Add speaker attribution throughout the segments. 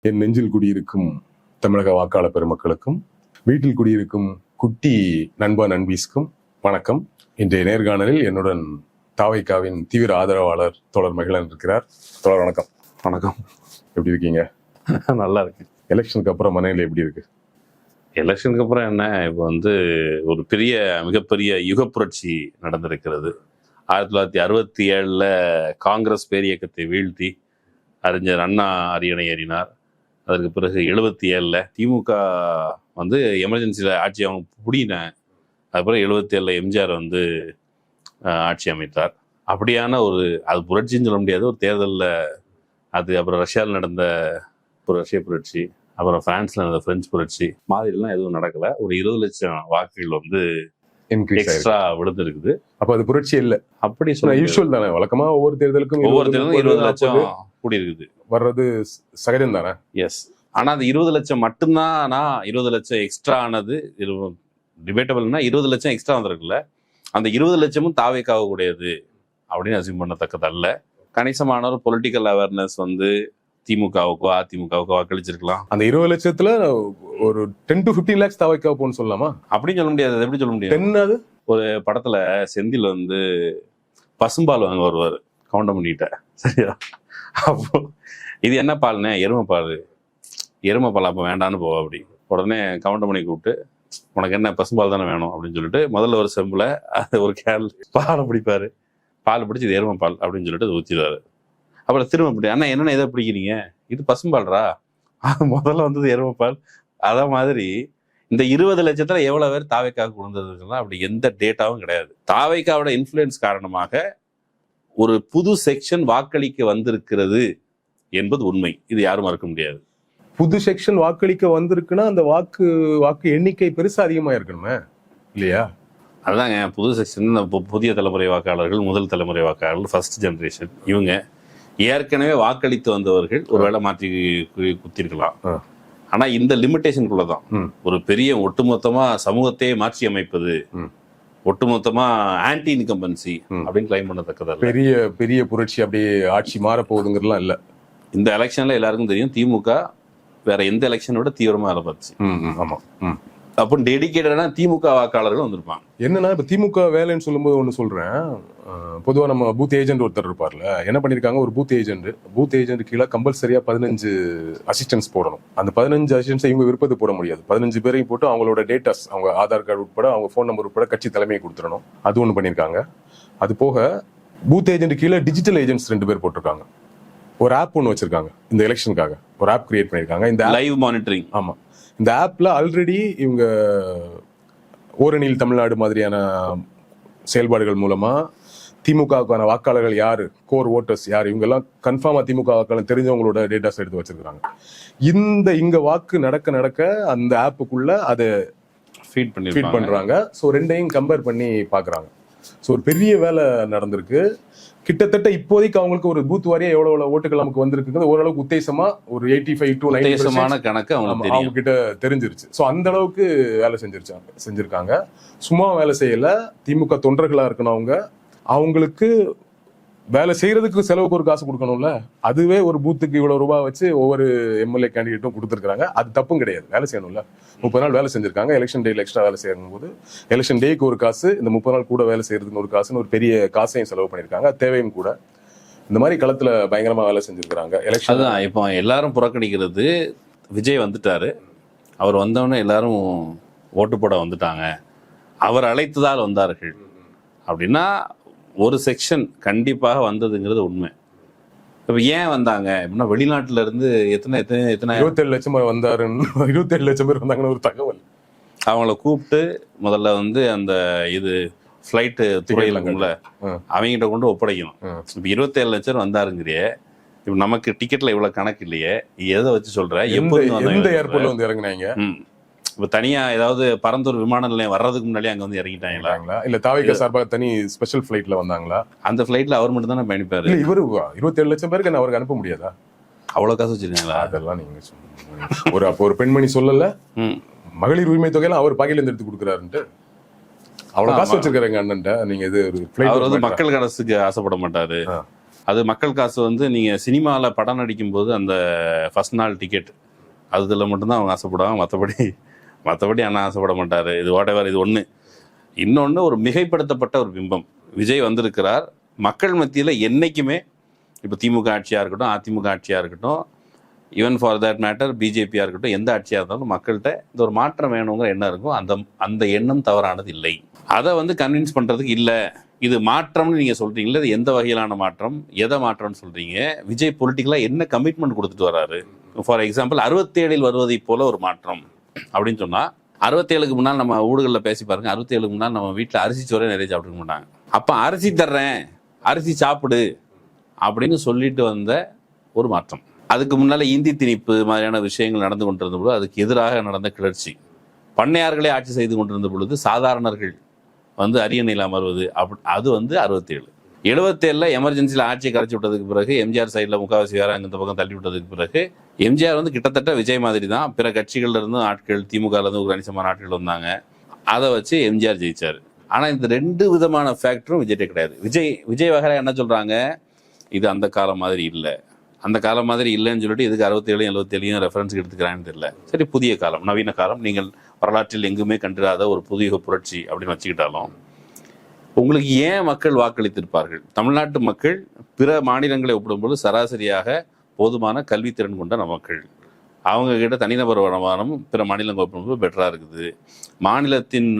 Speaker 1: என் நெஞ்சில் குடியிருக்கும் தமிழக வாக்காளர் பெருமக்களுக்கும் வீட்டில் குடியிருக்கும் குட்டி நண்பா நண்பீஸ்க்கும் வணக்கம். இன்றைய நேர்காணலில் என்னுடன் தாவைக்காவின் தீவிர ஆதரவாளர் தோழர் மகிழன் இருக்கிறார். தோழர் வணக்கம்.
Speaker 2: வணக்கம்.
Speaker 1: எப்படி இருக்கீங்க?
Speaker 2: நல்லா இருக்கு.
Speaker 1: எலெக்ஷனுக்கு அப்புறம் மனையில் எப்படி இருக்கு?
Speaker 2: எலெக்ஷனுக்கு அப்புறம் என்ன, இப்போ ஒரு மிகப்பெரிய யுக புரட்சி நடந்திருக்கிறது. 1967 காங்கிரஸ் பேரியக்கத்தை வீழ்த்தி அறிஞர் அண்ணா அரியணை ஏறினார். அதற்கு பிறகு 77 திமுக எமர்ஜென்சியில் ஆட்சி அவங்க பிடினேன். அதுக்கப்புறம் 77 எம்ஜிஆர் ஆட்சி அமைத்தார். அப்படியான அது புரட்சின்னு சொல்ல முடியாது, ஒரு தேர்தலில் அது. அப்புறம் ரஷ்யாவில் நடந்த ரஷ்ய புரட்சி, அப்புறம் பிரான்ஸ்ல நடந்த பிரெஞ்சு புரட்சி மாதிரிலாம் எதுவும் நடக்கல. ஒரு 20 லட்சம் வாக்குகள் எக்ஸ்ட்ரா விழுந்திருக்குது.
Speaker 1: அப்ப அது புரட்சி இல்லை அப்படி சொன்னா யூஷுவல் தானே. வழக்கமா ஒவ்வொரு தேர்தலுக்கும்
Speaker 2: 20 லட்சம் கூடி இருக்குது, வர்றது
Speaker 1: சகஜம் தானே.
Speaker 2: எஸ். ஆனா அது 20 லட்சம் மட்டும்தான். 20 லட்சம் எக்ஸ்ட்ரா ஆனது டிபேட்டபிள்னா 20 லட்சம் எக்ஸ்ட்ரா வந்திருக்குல்ல, அந்த 20 லட்சமும் தாவேக்காக கூடியது அப்படின்னு அசியூம் பண்ணத்தக்கதல்ல. கணிசமான ஒரு பொலிட்டிக்கல் அவேர்னஸ் திமுகவுக்கோ அதிமுகவுக்கோ வாக்களிச்சிருக்கலாம்.
Speaker 1: அந்த 20 லட்சத்துல ஒரு 10 to 15 lakhs தாவேக்காக போன்னு சொல்லலாமா?
Speaker 2: அப்படின்னு சொல்ல முடியாது. எப்படி சொல்ல முடியாது? ஒரு படத்துல செந்தில் பசும்பால் வாங்க வருவாரு கவுண்டமணிகிட்ட, சரியா? அப்போ இது என்ன பால்னே? எருமை பால். அப்போ வேண்டான்னு போவா. அப்படி உடனே கவுண்டமணி கூப்பிட்டு, உனக்கு என்ன பசும்பால் தானே வேணும் அப்படின்னு சொல்லிட்டு முதல்ல ஒரு செம்பில் ஒரு கேன் பாலை பிடிப்பாரு. பால் பிடிச்சி இது எருமை பால் அப்படின்னு சொல்லிட்டு அதை ஊற்றிடுவாரு. அப்புறம் திரும்ப இப்படி, அண்ணா என்னென்ன எதை பிடிக்கிறீங்க? இது பசும்பால்ரா, முதல்ல எருமை பால். அத மாதிரி இந்த 20 லட்சத்துல எவ்வளவு பேர் தாவேக்காக கொடுத்ததுன்னா அப்படி எந்த டேட்டாவும் கிடையாது. தாவேக்காவோட இன்ஃப்ளூயன்ஸ் காரணமாக ஒரு புது செக்ஷன் வாக்களிக்க வந்திருக்கிறது என்பது உண்மை. இது யாரும் மறுக்க முடியாது.
Speaker 1: புது செக்ஷன் வாக்களிக்க வந்திருக்குன்னா அந்த வாக்கு எண்ணிக்கை பெருசா அதிகமா இருக்கணுமே, இல்லையா?
Speaker 2: அதுதாங்க புது செக்ஷன். புதிய தலைமுறை வாக்காளர்கள், முதல் தலைமுறை வாக்காளர்கள், ஃபர்ஸ்ட் ஜெனரேஷன், இவங்க ஏற்கனவே வாக்களித்து வந்தவர்கள் ஒருவேளை மாற்றி குத்திருக்கலாம். ஆனா இந்த லிமிட்டேஷனுக்குள்ளதான் ஒரு பெரிய ஒட்டுமொத்தமா சமூகத்தையே மாற்றி அமைப்பது, ஒட்டுமொத்தமா ஆன்டி இன்கம்பன்சி அப்படின்னு கிளைம் பண்ணத்தக்கதல்ல.
Speaker 1: பெரிய புரட்சி அப்படியே ஆட்சி மாற போகுதுங்கிறதுலாம் இல்ல.
Speaker 2: இந்த எலெக்ஷன்ல எல்லாருக்கும் தெரியும், திமுக வேற எந்த எலெக்ஷனோட தீவிரமா வேலை பார்த்துச்சு.
Speaker 1: ஆமா.
Speaker 2: அப்போ டெடிகேட்டடா திமுக வாக்காளர்கள் வந்திருப்பாங்க.
Speaker 1: என்னன்னா இப்ப திமுக வேலைன்னு சொல்லும்போது ஒண்ணு சொல்றேன். பொதுவா நம்ம பூத் ஏஜென்ட் ஒருத்தர் இருப்பார்ல, என்ன பண்ணிருக்காங்க, ஒரு பூத் ஏஜென்ட் கீழே கம்பல்சரியா 15 அசிஸ்டன்ஸ் போடணும். அந்த 15 அசிஸ்டன்ஸ் இவங்க விருப்பத்தை போட முடியாது. 15 பேரையும் போட்டு அவங்களோட டேட்டாஸ், அவங்க ஆதார் கார்டு உட்பட, அவங்க போன் நம்பர் உட்பட கட்சி தலைமையை கொடுத்துடணும். அது ஒண்ணு பண்ணிருக்காங்க. அது போக பூத் ஏஜென்ட் கீழே டிஜிட்டல் ஏஜென்ட்ஸ் 2 பேர் போட்டிருக்காங்க. ஒரு ஆப் ஒன்று வச்சிருக்காங்க இந்த எலெக்ஷனுக்காக. ஒரு ஆப் கிரியேட் பண்ணிருக்காங்க, இந்த
Speaker 2: லைவ் மானிட்டரிங்.
Speaker 1: ஆமா, இந்த ஆப்ல ஆல்ரெடி இவங்க ஓரணியில் தமிழ்நாடு மாதிரியான செயல்பாடுகள் மூலமா திமுகவுக்கான வாக்காளர்கள் யாரு, கோர் ஓட்டர்ஸ் யாரு, இவங்க எல்லாம் கன்ஃபார்மா திமுக வாக்காளர் தெரிஞ்சவங்களோட டேட்டாஸ் எடுத்து வச்சிருக்காங்க. இங்க வாக்கு நடக்க அந்த ஆப்புக்குள்ள அதை ஃபீட் பண்றாங்க. ஸோ ரெண்டையும் கம்பேர் பண்ணி பாக்குறாங்க. ஸோ ஒரு பெரிய வேலை நடந்திருக்கு. கிட்டத்தட்ட இப்போதைக்கு அவங்களுக்கு ஒரு பூத் வாரியா எவ்வளவு ஓட்டுகள் நமக்கு வந்திருக்கு ஓரளவுக்கு உத்தேசமா ஒரு 85 to 90%
Speaker 2: கணக்கு
Speaker 1: அவங்க கிட்ட தெரிஞ்சிருச்சு. ஸோ அந்த அளவுக்கு வேலை செஞ்சிருக்காங்க. சும்மா வேலை செய்யல. திமுக தொண்டர்களா இருக்கணும், அவங்களுக்கு வேலை செய்யறதுக்கு செலவுக்கு ஒரு காசு கொடுக்கணும்ல. அதுவே ஒரு பூத்துக்கு இவ்வளவு ரூபாய் வச்சு ஒவ்வொரு எம்எல்ஏ கேண்டிடேட்டும் கொடுத்துருக்காங்க. அது தப்பும் கிடையாது, வேலை செய்யணும்ல. 30 நாள் வேலை செஞ்சிருக்காங்க. எலெக்ஷன் டேல எக்ஸ்ட்ரா வேலை செய்யும் போது எலெக்ஷன் டேக்கு ஒரு காசு, இந்த 30 நாள் கூட வேலை செய்யறதுக்கு ஒரு காசுன்னு ஒரு பெரிய காசையும் செலவு பண்ணிருக்காங்க. தேவையும் கூட. இந்த மாதிரி களத்துல பயங்கரமா வேலை செஞ்சிருக்காங்க. எலெக்ஷன் தான்
Speaker 2: இப்போ எல்லாரும் புறக்கணிக்கிறது. விஜய் வந்துட்டாரு, அவர் வந்தவொடனே எல்லாரும் ஓட்டு போட வந்துட்டாங்க, அவர் அழைத்ததால் வந்தார்கள் அப்படின்னா ஒரு செக்ஷன் கண்டிப்பாக வந்ததுங்கிறது உண்மை. இப்ப ஏன் வந்தாங்க அப்படின்னா, வெளிநாட்டுல இருந்து எத்தனை
Speaker 1: 27 லட்சம் வந்தாருன்னு, 27 லட்சம் பேர் வந்தாங்கன்னு ஒரு தகவல்.
Speaker 2: அவங்கள கூப்பிட்டு முதல்ல அந்த இது ஃபிளைட்டு துறையில அவங்ககிட்ட கொண்டு ஒப்படைக்கணும். இப்ப 27 லட்சம் வந்தாருங்கிறியே, இப்ப நமக்கு டிக்கெட்ல இவ்வளவு கணக்கு இல்லையே, எதை வச்சு சொல்ற?
Speaker 1: எந்த ஏர்போர்ட்ல வந்து இறங்குனாங்க?
Speaker 2: இப்ப தனியா ஏதாவது பரந்தூர் விமான நிலையம் வர்றதுக்கு முன்னாடி அங்க இறங்கிட்டாங்களா?
Speaker 1: இல்ல தாவேக்கா சார்பாக தனி ஸ்பெஷல் ஃபிளைட்ல வந்தாங்களா?
Speaker 2: அந்த ஃபிளைட்ல அவர் மட்டும் தானே பயணிப்பாரு.
Speaker 1: இவரு 27 லட்சம் பேருக்கு அவருக்கு அனுப்ப முடியாதா?
Speaker 2: அவ்வளவு காசு வச்சிருக்காங்களா?
Speaker 1: அதெல்லாம் நீங்க ஒரு பெண்மணி சொல்லல, மகளிர் உரிமை தொகையெல்லாம் அவர் பாக்கையில இருந்து எடுத்து கொடுக்குறாருன்ட்டு. அவ்வளவு காசு வச்சிருக்காருங்க அண்ணன்ட்ட. நீங்க இது
Speaker 2: அவர் மக்கள் அரசுக்கு ஆசைப்பட மாட்டாரு. அது மக்கள் காசு வந்து நீங்கள் சினிமாவில் படம் நடிக்கும்போது அந்த ஃபர்ஸ்ட் நாள் டிக்கெட் அதில் மட்டும்தான் அவங்க ஆசைப்படுவாங்க. மற்றபடி அண்ணா ஆசைப்பட மாட்டார். இது வாட்டவர். இது ஒன்று. இன்னொன்று, ஒரு மிகைப்படுத்தப்பட்ட ஒரு பிம்பம். விஜய் வந்திருக்கிறார். மக்கள் மத்தியில் என்றைக்குமே, இப்போ திமுக ஆட்சியாக இருக்கட்டும், அதிமுக ஆட்சியாக இருக்கட்டும், ஈவன் ஃபார் தட் மேட்டர் பிஜேபியாக இருக்கட்டும், எந்த ஆட்சியாக இருந்தாலும் மக்கள்கிட்ட இந்த ஒரு மாற்றம் வேணுங்கிற எண்ணம் இருக்கும். அந்த எண்ணம் தவறானது இல்லை. அதை வந்து கன்வின்ஸ் பண்ணுறதுக்கு இல்லை, இது மாற்றம்னு நீங்கள் சொல்கிறீங்களே, இது எந்த வகையிலான மாற்றம், எதை மாற்றம்னு சொல்கிறீங்க? விஜய் பொலிட்டிக்கலாக என்ன கமிட்மெண்ட் கொடுத்துட்டு வராரு? ஃபார் எக்ஸாம்பிள் 67 வருவதை போல ஒரு மாற்றம் அப்படின்னு சொன்னால், 67க்கு முன்னால் நம்ம ஊடுகளில் பேசி பாருங்க, 67க்கு முன்னால் நம்ம வீட்டில் அரிசி சோறே நிறைய சாப்பிட்டுக்க மாட்டாங்க. அப்போ அரிசி தர்றேன், அரிசி சாப்பிடு அப்படின்னு சொல்லிட்டு வந்த ஒரு மாற்றம். அதுக்கு முன்னால் இந்தி திணிப்பு மாதிரியான விஷயங்கள் நடந்து கொண்டிருந்த பொழுது அதுக்கு எதிராக நடந்த கிளர்ச்சி. பண்ணையார்களே ஆட்சி செய்து கொண்டிருந்த பொழுது சாதாரணர்கள் வந்து அரியணையில் அமர்வது, அது வந்து 67. 77 எமர்ஜென்சியில் ஆட்சியை கரைச்சி விட்டதுக்கு பிறகு, எம்ஜிஆர் சைடில் முக்காவாசி வேற இந்த பக்கம் தள்ளி விட்டதுக்கு பிறகு, எம்ஜிஆர் வந்து கிட்டத்தட்ட விஜய் மாதிரி தான். பிற கட்சிகள்ல இருந்து ஆட்கள், திமுகல இருந்து ஒரு கணிசமான ஆட்கள் வந்தாங்க. அதை வச்சு எம்ஜிஆர் ஜெயிச்சார். ஆனால் இந்த 2 விதமான ஃபேக்டரும் விஜய்கிட்ட கிடையாது. விஜய் வகையில என்ன சொல்றாங்க, இது அந்த காலம் மாதிரி இல்லை, அந்த காலம் மாதிரி இல்லைன்னு சொல்லிட்டு இதுக்கு 67 77 ரெஃபரன்ஸுக்கு எடுத்துக்கிறான்னு தெரியல. சரி, புதிய காலம், நவீன காலம், நீங்கள் வரலாற்றில் எங்குமே கண்டிராத ஒரு புதிய புரட்சி அப்படின்னு வச்சுக்கிட்டாலும், உங்களுக்கு ஏன் மக்கள் வாக்களித்திருப்பார்கள்? தமிழ்நாட்டு மக்கள் பிற மாநிலங்களை ஒப்பிடும்போது சராசரியாக போதுமான கல்வித்திறன் கொண்ட மக்கள். அவங்க கிட்ட தனிநபர் வருமானம் பிற மாநிலங்கள் ஒப்பிடும்போது பெட்டராக இருக்குது. மாநிலத்தின்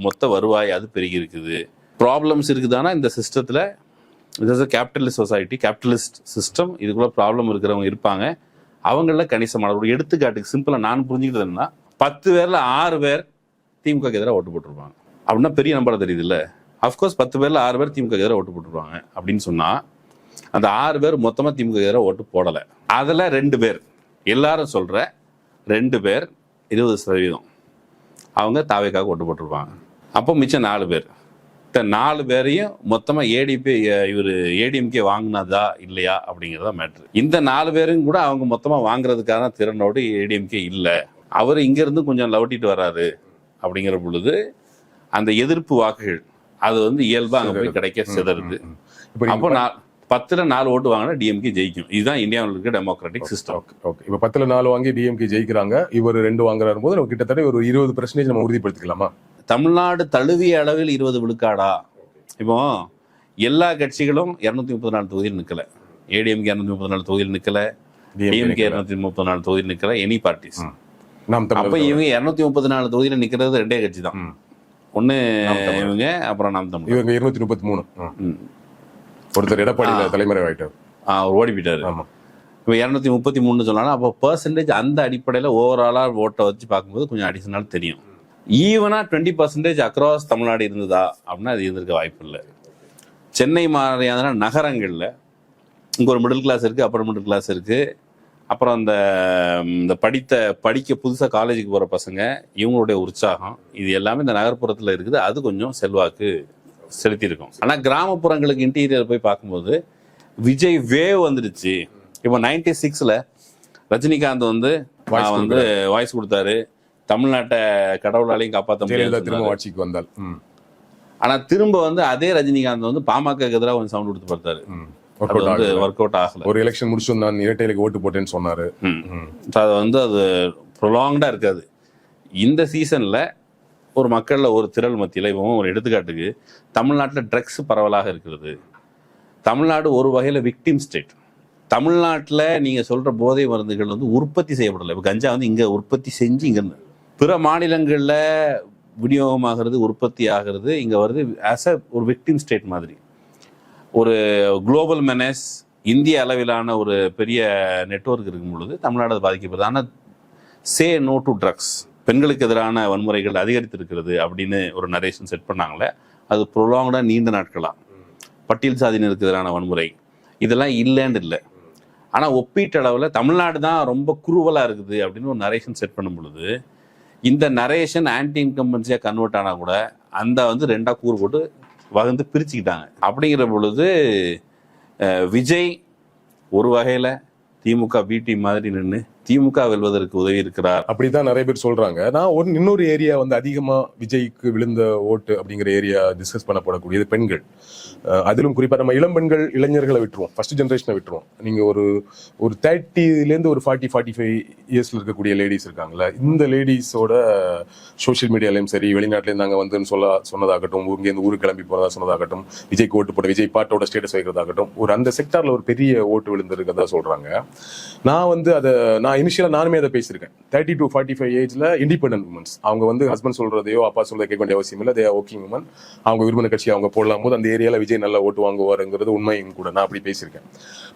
Speaker 2: மொத்த வருவாய் அது பெருகி இருக்குது. ப்ராப்ளம்ஸ் இருக்குதானா இந்த சிஸ்டத்தில்? இது கேபிட்டலிஸ்ட் சொசைட்டி, கேபிட்டலிஸ்ட் சிஸ்டம். இதுக்குள்ள ப்ராப்ளம் இருக்கிறவங்க இருப்பாங்க. அவங்கள கணிசமான ஒரு எடுத்துக்காட்டுக்கு சிம்பிளாக நான் புரிஞ்சுக்கிட்டது என்னன்னா, 10 பேரில் 6 பேர் திமுக எதிராக ஓட்டு போட்டிருப்பாங்க. அப்படின்னா பெரிய நம்பரை தெரியுது இல்லை? அஃப்கோர்ஸ் 10 பேரில் 6 பேர் திமுக எதிராக ஓட்டு போட்டுருவாங்க அப்படின்னு சொன்னால், அந்த 6 பேர் மொத்தமாக திமுக எதிராக ஓட்டு போடலை. அதில் 2 பேர், எல்லாரும் சொல்கிற 2 பேர் 20% அவங்க தாவேக்காக ஓட்டு போட்டிருப்பாங்க. அப்போ மிச்சம் 4 பேர். 4 பேரையும் மொத்தமாக ஏடிஎம்கே வாங்கினதா இல்லையா அப்படிங்கிறதா மேட்ரு. இந்த 4 பேரும் கூட அவங்க மொத்தமாக வாங்குறதுக்கான திறனோடு ஏடிஎம்கே இல்லை. அவர் இங்கேருந்து கொஞ்சம் லவட்டிட்டு வர்றாரு அப்படிங்கிற பொழுது அந்த எதிர்ப்பு வாக்குகள் அது வந்து இயல்பா அங்கே போய் கிடைக்க சிதறுது. அப்போ 10ல் 4 ஓட்டு வாங்கினா டிஎம்கே ஜெயிக்கும். இதுதான் இந்தியாவில் இருக்க டெமோக்ராட்டிக் சிஸ்டம்.
Speaker 1: ஓகே, இப்போ 10ல் 4 வாங்கி டிஎம்கே ஜெயிக்கிறாங்க, இவர் 2 வாங்குறாரு போது நம்ம கிட்டத்தட்ட ஒரு 20% நம்ம உறுதிப்படுத்திக்கலாமா?
Speaker 2: தமிழ்நாடு தழுவிய அளவில் 20 விழுக்காடா? இப்போ எல்லா கட்சிகளும் 234 தொகுதியில் நிற்கல. ஏடிஎம்கே 234 தொகுதியில் நிற்கல, டிஎம்கே 234 தொகுதியில் நிற்கல, எனி பார்ட்டிஸ். அப்போ இவங்க 234 தொகுதியில் நிற்கிறது 2 கட்சி தான். ஒன்று இவங்க, அப்புறம் நாம் தமிழ்.
Speaker 1: இவங்க 233. ஒருத்தர் எடப்பாடியில் தலைமுறை ஆகிட்டார்,
Speaker 2: அவர் ஓடி போயிட்டாரு. இப்போ 233 சொன்னாலும் அப்போ பர்சன்டேஜ் அந்த அடிப்படையில் ஓவராலாக ஓட்டை வச்சு பார்க்கும்போது கொஞ்சம் அடிஷனல் தெரியும். ஈவனா 20% அக்ராஸ் தமிழ்நாடு இருந்ததா அப்படின்னா அது இருந்திருக்க வாய்ப்பு இல்லை. சென்னை மாதிரியான நகரங்களில் இங்கே ஒரு மிடில் கிளாஸ் இருக்குது, அப்பர் மிடில் கிளாஸ் இருக்குது, அப்புறம் இந்த படிக்க புதுசாக காலேஜுக்கு போகிற பசங்க, இவங்களுடைய உற்சாகம், இது எல்லாமே இந்த நகர்ப்புறத்தில் இருக்குது. அது கொஞ்சம் செல்வாக்கு செலுத்தியிருக்கும். ஆனால் கிராமப்புறங்களுக்கு இன்டீரியர் போய் பார்க்கும்போது விஜய் வேவ் வந்துடுச்சு. இப்போ 96ல் ரஜினிகாந்த் வந்து வாய்ஸ் கொடுத்தாரு, தமிழ்நாட்டை கடவுளாலையும் காப்பாற்ற முடியாது,
Speaker 1: திரும்ப ஆட்சிக்கு வந்தால்.
Speaker 2: ஆனால் திரும்ப வந்து அதே ரஜினிகாந்த் வந்து பாமக எதிராக கொஞ்சம் சவுண்ட் கொடுத்து பார்த்தாரு. ஒர்க் அவுட் ஆகல.
Speaker 1: ஒரு எலெக்ஷன் முடிச்சு நான் இரட்டையிலுக்கு ஓட்டு போட்டேன்னு சொன்னாரு.
Speaker 2: அது வந்து அது ப்ரொலாங்டா இருக்காது. இந்த சீசன்ல ஒரு மக்கள்ல ஒரு திரள் மத்தியில், இப்போ ஒரு எடுத்துக்காட்டுக்கு தமிழ்நாட்டில் ட்ரக்ஸ் பரவலாக இருக்கிறது. தமிழ்நாடு ஒரு வகையில் விக்டிம் ஸ்டேட். தமிழ்நாட்டில் நீங்க சொல்ற போதை மருந்துகள் வந்து உற்பத்தி செய்யப்படலை. இப்போ கஞ்சா வந்து இங்க உற்பத்தி செஞ்சு இங்க பிற மாநிலங்களில் விநியோகமாகிறது, உற்பத்தி ஆகிறது, இங்க வருது ஆஸ் அ ஒரு விக்டிம் ஸ்டேட் மாதிரி. ஒரு குளோபல் மெனஸ், இந்திய அளவிலான ஒரு பெரிய நெட்வொர்க் இருக்கும் பொழுது தமிழ்நாடு பாதிக்கப்படுது. ஆனால் சே நோ டு ட்ரக்ஸ், பெண்களுக்கு எதிரான வன்முறைகள் அதிகரித்திருக்கிறது அப்படின்னு ஒரு நரேஷன் செட் பண்ணாங்களே, அது ப்ரொலாங்டாக நீண்ட நாட்களாக பட்டியல் சாதியினருக்கு எதிரான வன்முறை இதெல்லாம் இல்லைன்னு இல்லை. ஆனால் ஒப்பீட்டளவில் தமிழ்நாடு தான் ரொம்ப குறுவலாக இருக்குது அப்படின்னு ஒரு நரேஷன் செட் பண்ணும் பொழுது, இந்த நரேஷன் ஆன்டி இன்கம்பன்சியாக கன்வெர்ட் ஆனால் கூட அந்த வந்து 2ஆக கூறு போட்டு வகுந்து பிரிச்சுக்கிட்டாங்க. அப்படிங்கிற பொழுது விஜய் ஒரு வகையில் திமுக பி டீம் மாதிரி நின்று திமுக வெல்வதற்கு உதவி இருக்கிறார்.
Speaker 1: அப்படிதான் நிறைய பேர் சொல்றாங்க. நான் இன்னொரு ஏரியா வந்து அதிகமா விஜய்க்கு விழுந்த ஓட்டு அப்படிங்கிற ஏரியா டிஸ்கஸ் பண்ணப்படக்கூடியது பெண்கள். அதிலும் குறிப்பா நம்ம இளம் பெண்கள் இளைஞர்களை விட்டுருவோம், ஃபர்ஸ்ட் ஜென்ரேஷனை விட்டுருவோம். நீங்க ஒரு 30லேருந்து ஒரு 40-45 இயர்ஸ்ல இருக்கக்கூடிய லேடிஸ் இருக்காங்களா, இந்த லேடிஸோட சோஷியல் மீடியாலையும் சரி, வெளிநாட்டிலேருந்து நாங்கள் வந்து சொன்னதாகட்டும், இங்கேருந்து ஊருக்கு கிளம்பி போறதா சொன்னதாகட்டும், விஜய்க்கு ஓட்டு போட விஜய் பாட்டோட ஸ்டேட்டஸ் வைக்கிறதாகட்டும், அந்த செக்டார்ல ஒரு பெரிய ஓட்டு விழுந்திருக்கதா சொல்றாங்க. நான் இனிஷியலா நானுமே அதை பேசியிருக்கேன். 30 to 45 ஏஜ்ல இண்டிபெண்டன்ட் உமன்ஸ், அவங்க வந்து ஹஸ்பண்ட் சொல்றதையோ அப்பா சொல்றதை கேட்க வேண்டிய அவசியம் இல்லை. They are working women. அவங்க விரும்பின கட்சி அவங்க போடலாம் போது அந்த ஏரியால விஜய் நல்லா ஓட்டு வாங்குவாருங்கிறது உண்மையும் கூட. நான் அப்படி பேசியிருக்கேன்.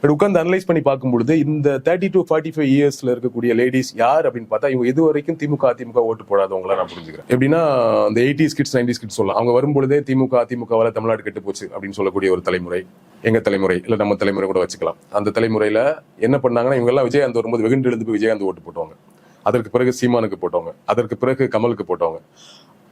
Speaker 1: பட் உட்காந்து அனலைஸ் பண்ணி பார்க்கும்பொழுது இந்த 30 to 45 இயர்ஸ்ல இருக்கக்கூடிய லேடிஸ் யார் அப்படின்னு பார்த்தா, இவங்க இது வரைக்கும் திமுக அதிமுக ஓட்டு போடாதவங்களா நான் புரிஞ்சுக்கிறேன். எப்படின்னா அந்த 80s கிட்ஸ் 90s கிட்ஸ் சொல்லலாம். அவங்க வரும்பொழுதே திமுக அதிமுகவால தமிழ்நாடு கெட்டு போச்சு அப்படின்னு சொல்லக்கூடிய ஒரு தலைமுறை, எங்க தலைமுறை இல்ல நம்ம தலைமுறை கூட வச்சுக்கலாம். அந்த தலைமுறையில என்ன பண்ணாங்கன்னா, இவங்க எல்லாம் விஜயகாந்த் வரும்போது வெகுண்டு எழுந்து போய் விஜயகாந்த் ஓட்டு போட்டவங்க. அதற்கு பிறகு சீமானுக்கு போட்டவங்க, அதற்கு பிறகு கமலுக்கு போட்டவங்க.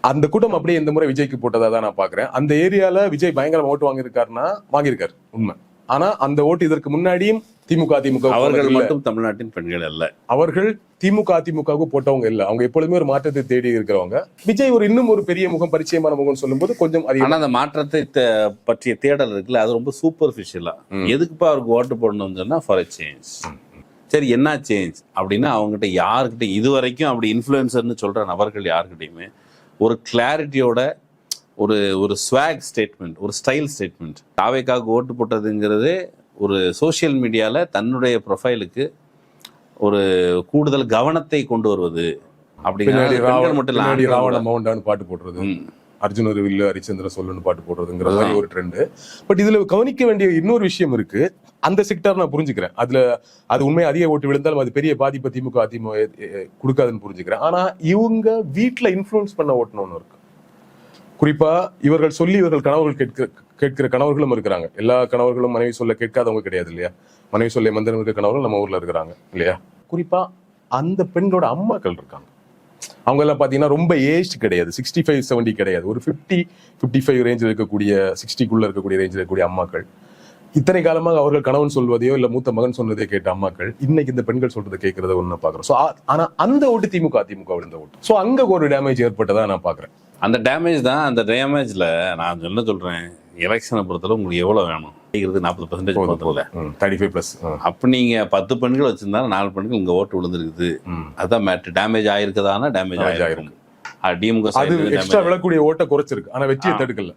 Speaker 1: அந்த கூட்டம் அப்படியே இந்த முறை விஜய்க்கு போட்டதா தான் நான் பாக்குறேன். அந்த ஏரியால விஜய் பயங்கரமா ஓட்டு வாங்கியிருக்காரு உண்மை. ஆனா அந்த ஓட்டு இதற்கு முன்னாடியும் திமுக அதிமுக
Speaker 2: அவர்கள் மட்டும் தமிழ்நாட்டின் பெண்கள் அல்ல, அவர்கள்
Speaker 1: திமுக அதிமுகவுக்கு போட்டவங்க இல்ல. அவங்க எப்பொழுதுமே ஒரு மாற்றத்தை தேடி இருக்கிறவங்க. விஜய் இன்னும் ஒரு பெரிய முகம், பரிச்சயமான முகம் சொல்லும் போது கொஞ்சம்
Speaker 2: ஆனா அந்த மாற்றத்தை பற்றிய தேடல் இருக்குல்ல, அது ரொம்ப சூப்பர்ஃபிஷியலா. எதுக்குப்பா அவருக்கு ஓட்டு போடணும்னு சொன்னா ஃபார் எ சேஞ்ச். சரி, என்ன சேஞ்ச் அப்படின்னா, அவங்ககிட்ட யாருக்கிட்ட இதுவரைக்கும் அப்படி இன்ஃப்ளூயன்சர்னு சொல்ற நபர்கள் யாருக்கிட்டையுமே ஒரு கிளாரிட்டியோட ஒரு ஸ்வாக் ஸ்டேட்மெண்ட், ஒரு ஸ்டைல் ஸ்டேட்மெண்ட். தாவேக்காவுக்கு ஓட்டு போட்டதுங்கிறது ஒரு சோசியல் மீடியால தன்னுடைய ப்ரொஃபைலுக்கு ஒரு கூடுதல் கவனத்தை கொண்டு வருவது அப்படிங்கிற
Speaker 1: ராவண மவுண்டான்னு பாட்டு போடுறது, அர்ஜுனர் வில்லு ஹரிச்சந்திர சொல்லுன்னு பாட்டு போடுறதுங்கிற மாதிரி ஒரு ட்ரெண்ட். பட் இதுல கவனிக்க வேண்டிய இன்னொரு விஷயம் இருக்கு. அந்த செக்டார் நான் புரிஞ்சுக்கிறேன். அது உண்மையை அதிக ஓட்டு விழுந்தாலும் அது பெரிய பாதிப்பை திமுக அதிமுக கொடுக்காதுன்னு புரிஞ்சுக்கிறேன். ஆனா இவங்க வீட்டுல இன்ஃப்ளூயன்ஸ் பண்ண ஓட்டணும்னு இருக்கு. குறிப்பா இவர்கள் சொல்லி இவர்கள் கணவர்கள் கேட்கிற கணவர்களும் இருக்கிறாங்க. எல்லா கணவர்களும் மனைவி சொல்ல கேட்காதவங்க கிடையாது இல்லையா? மனைவி சொல்ல மந்திரம் இருக்க கணவர்கள் நம்ம ஊர்ல இருக்கிறாங்க இல்லையா? குறிப்பா அந்த பெண்களோட அம்மாக்கள் இருக்காங்க. அவங்க எல்லாம் பாத்தீங்கன்னா ரொம்ப ஏஜ் கிடையாது, 65-70 கிடையாது, ஒரு 50-55 ரேஞ்சில் இருக்கக்கூடிய, 60க்குள்ள இருக்கக்கூடிய ரேஞ்சில் இருக்கக்கூடிய அம்மாக்கள். இத்தனை காலமாக அவர்கள் கணவன் சொல்வதையோ இல்ல மூத்த மகன் சொன்னதையோ கேட்ட அம்மாக்கள் இன்னைக்கு இந்த பெண்கள் சொல்றதை கேட்கறத ஒண்ணு பாக்குறோம். ஆனா அந்த ஓட்டு திமுக விழுந்த ஓட்டு. சோ அங்க ஒரு டேமேஜ் ஏற்பட்டதா நான் பாக்குறேன்.
Speaker 2: அந்த டேமேஜ் தான். அந்த டேமேஜ்ல நான் என்ன சொல்றேன், எலெக்ஷனை பொறுத்தவரை உங்களுக்கு எவ்வளவு வேணும்? 40%
Speaker 1: 35+.
Speaker 2: அப்ப நீங்க 10 பெண்கள் வச்சிருந்தா 4 பெண்கள் இங்க ஓட்டு விழுந்திருக்குது. அதான் மேட்ரு. டேமேஜ் ஆயிருக்கதானா? டேமேஜ் ஆயிருக்கும். திமுக
Speaker 1: எக்ஸ்ட்ரா விழக்கூடிய ஓட்டை குறைச்சிருக்கு, ஆனா வெற்றியை தடுக்கல.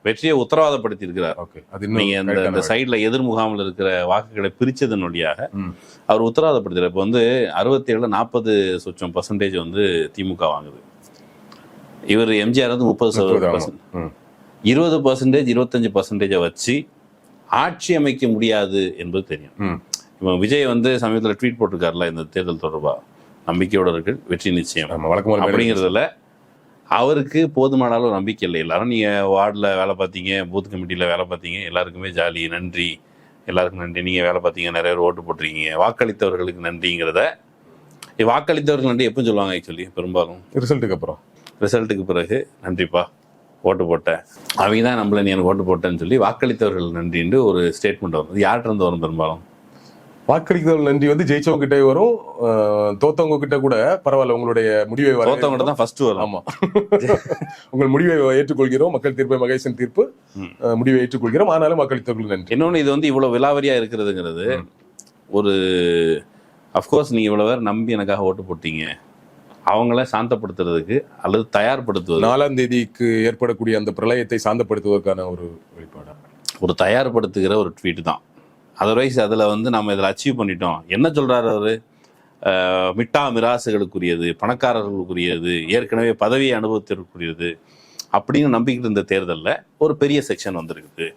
Speaker 2: வெற்றியை உத்தரவாதப்படுத்தி இருக்கிறார். நீங்க இந்த சைட்ல எதிர் முகாமில் இருக்கிற வாக்குகளை பிரிச்சதன் வழியாக அவர் உத்தரவாதப்படுத்துறாரு. இப்ப 67-40% திமுக வாங்குது. இவர் எம்ஜிஆர் 30%, 20%, 25% வச்சு ஆட்சி அமைக்க முடியாது என்பது தெரியும். இப்போ விஜய் சமீபத்தில் ட்வீட் போட்டிருக்காருல, இந்த தேர்தல் தொடர்பா நம்பிக்கையோட இருக்கு, வெற்றி நிச்சயம் அப்படிங்கிறதுல அவருக்கு போதுமான அளவு நம்பிக்கை இல்லை. எல்லாரும் நீங்க வார்டில் வேலை பார்த்தீங்க, பூத் கமிட்டியில வேலை பார்த்தீங்க, எல்லாருக்குமே ஜாலி, நன்றி, எல்லாருக்கும் நன்றி, நீங்க வேலை பார்த்தீங்க, நிறைய பேர் ஓட்டு போட்டிருக்கீங்க, வாக்களித்தவர்களுக்கு நன்றிங்கிறத. வாக்களித்தவர்கள் நன்றி எப்போ சொல்லுவாங்க? ஆக்சுவலி பெரும்பாலும் ரிசல்ட்டுக்கு பிறகு நன்றிப்பா ஓட்டு போட்டேன், அவங்க தான் நம்மள நீ எனக்கு ஓட்டு போட்டேன்னு சொல்லி வாக்களித்தவர்கள் நன்றின்னு ஒரு ஸ்டேட்மெண்ட் வரும். இது யார்கிட்ட இருந்து வரும்? பெரும்பாலும்
Speaker 1: வாக்களித்தவர்கள் நன்றி ஜெயிச்சவங்க கிட்டே வரும், தோத்தவங்க கிட்ட கூட பரவாயில்ல உங்களுடைய முடிவை
Speaker 2: தோத்தவங்க தான் ஃபர்ஸ்ட் வரும்.
Speaker 1: ஆமா, உங்கள் முடிவை ஏற்றுக்கொள்கிறோம், மக்கள் தீர்ப்பு மகேசன் தீர்ப்பு, முடிவை ஏற்றுக்கொள்கிறோம், ஆனாலும் வாக்களித்தவர்கள் நன்றி.
Speaker 2: இன்னொன்று, இது இவ்வளவு விலாவரியா இருக்கிறதுங்கிறது ஒரு அஃப்கோர்ஸ் நீங்க இவ்வளவு பேர் நம்பி எனக்காக ஓட்டு போட்டீங்க, அவங்கள சாந்தப்படுத்துறதுக்கு அல்லது தயார்படுத்துவது,
Speaker 1: 4ஆம் தேதிக்கு ஏற்படக்கூடிய அந்த பிரளயத்தை சாந்தப்படுத்துவதற்கான ஒரு வெளிப்பாடு, ஒரு
Speaker 2: தயார்படுத்துகிற ஒரு ட்வீட் தான். அதர்வைஸ் அதில் நம்ம இதில் அச்சீவ் பண்ணிட்டோம். என்ன சொல்கிறாரு அவர்? மிட்டா மிராசுகளுக்குரியது, பணக்காரர்களுக்குரியது, ஏற்கனவே பதவியை அனுபவத்திற்குரியது அப்படின்னு நம்பிக்கிட்டு இருந்த தேர்தலில் ஒரு பெரிய செக்ஷன் வந்திருக்குது,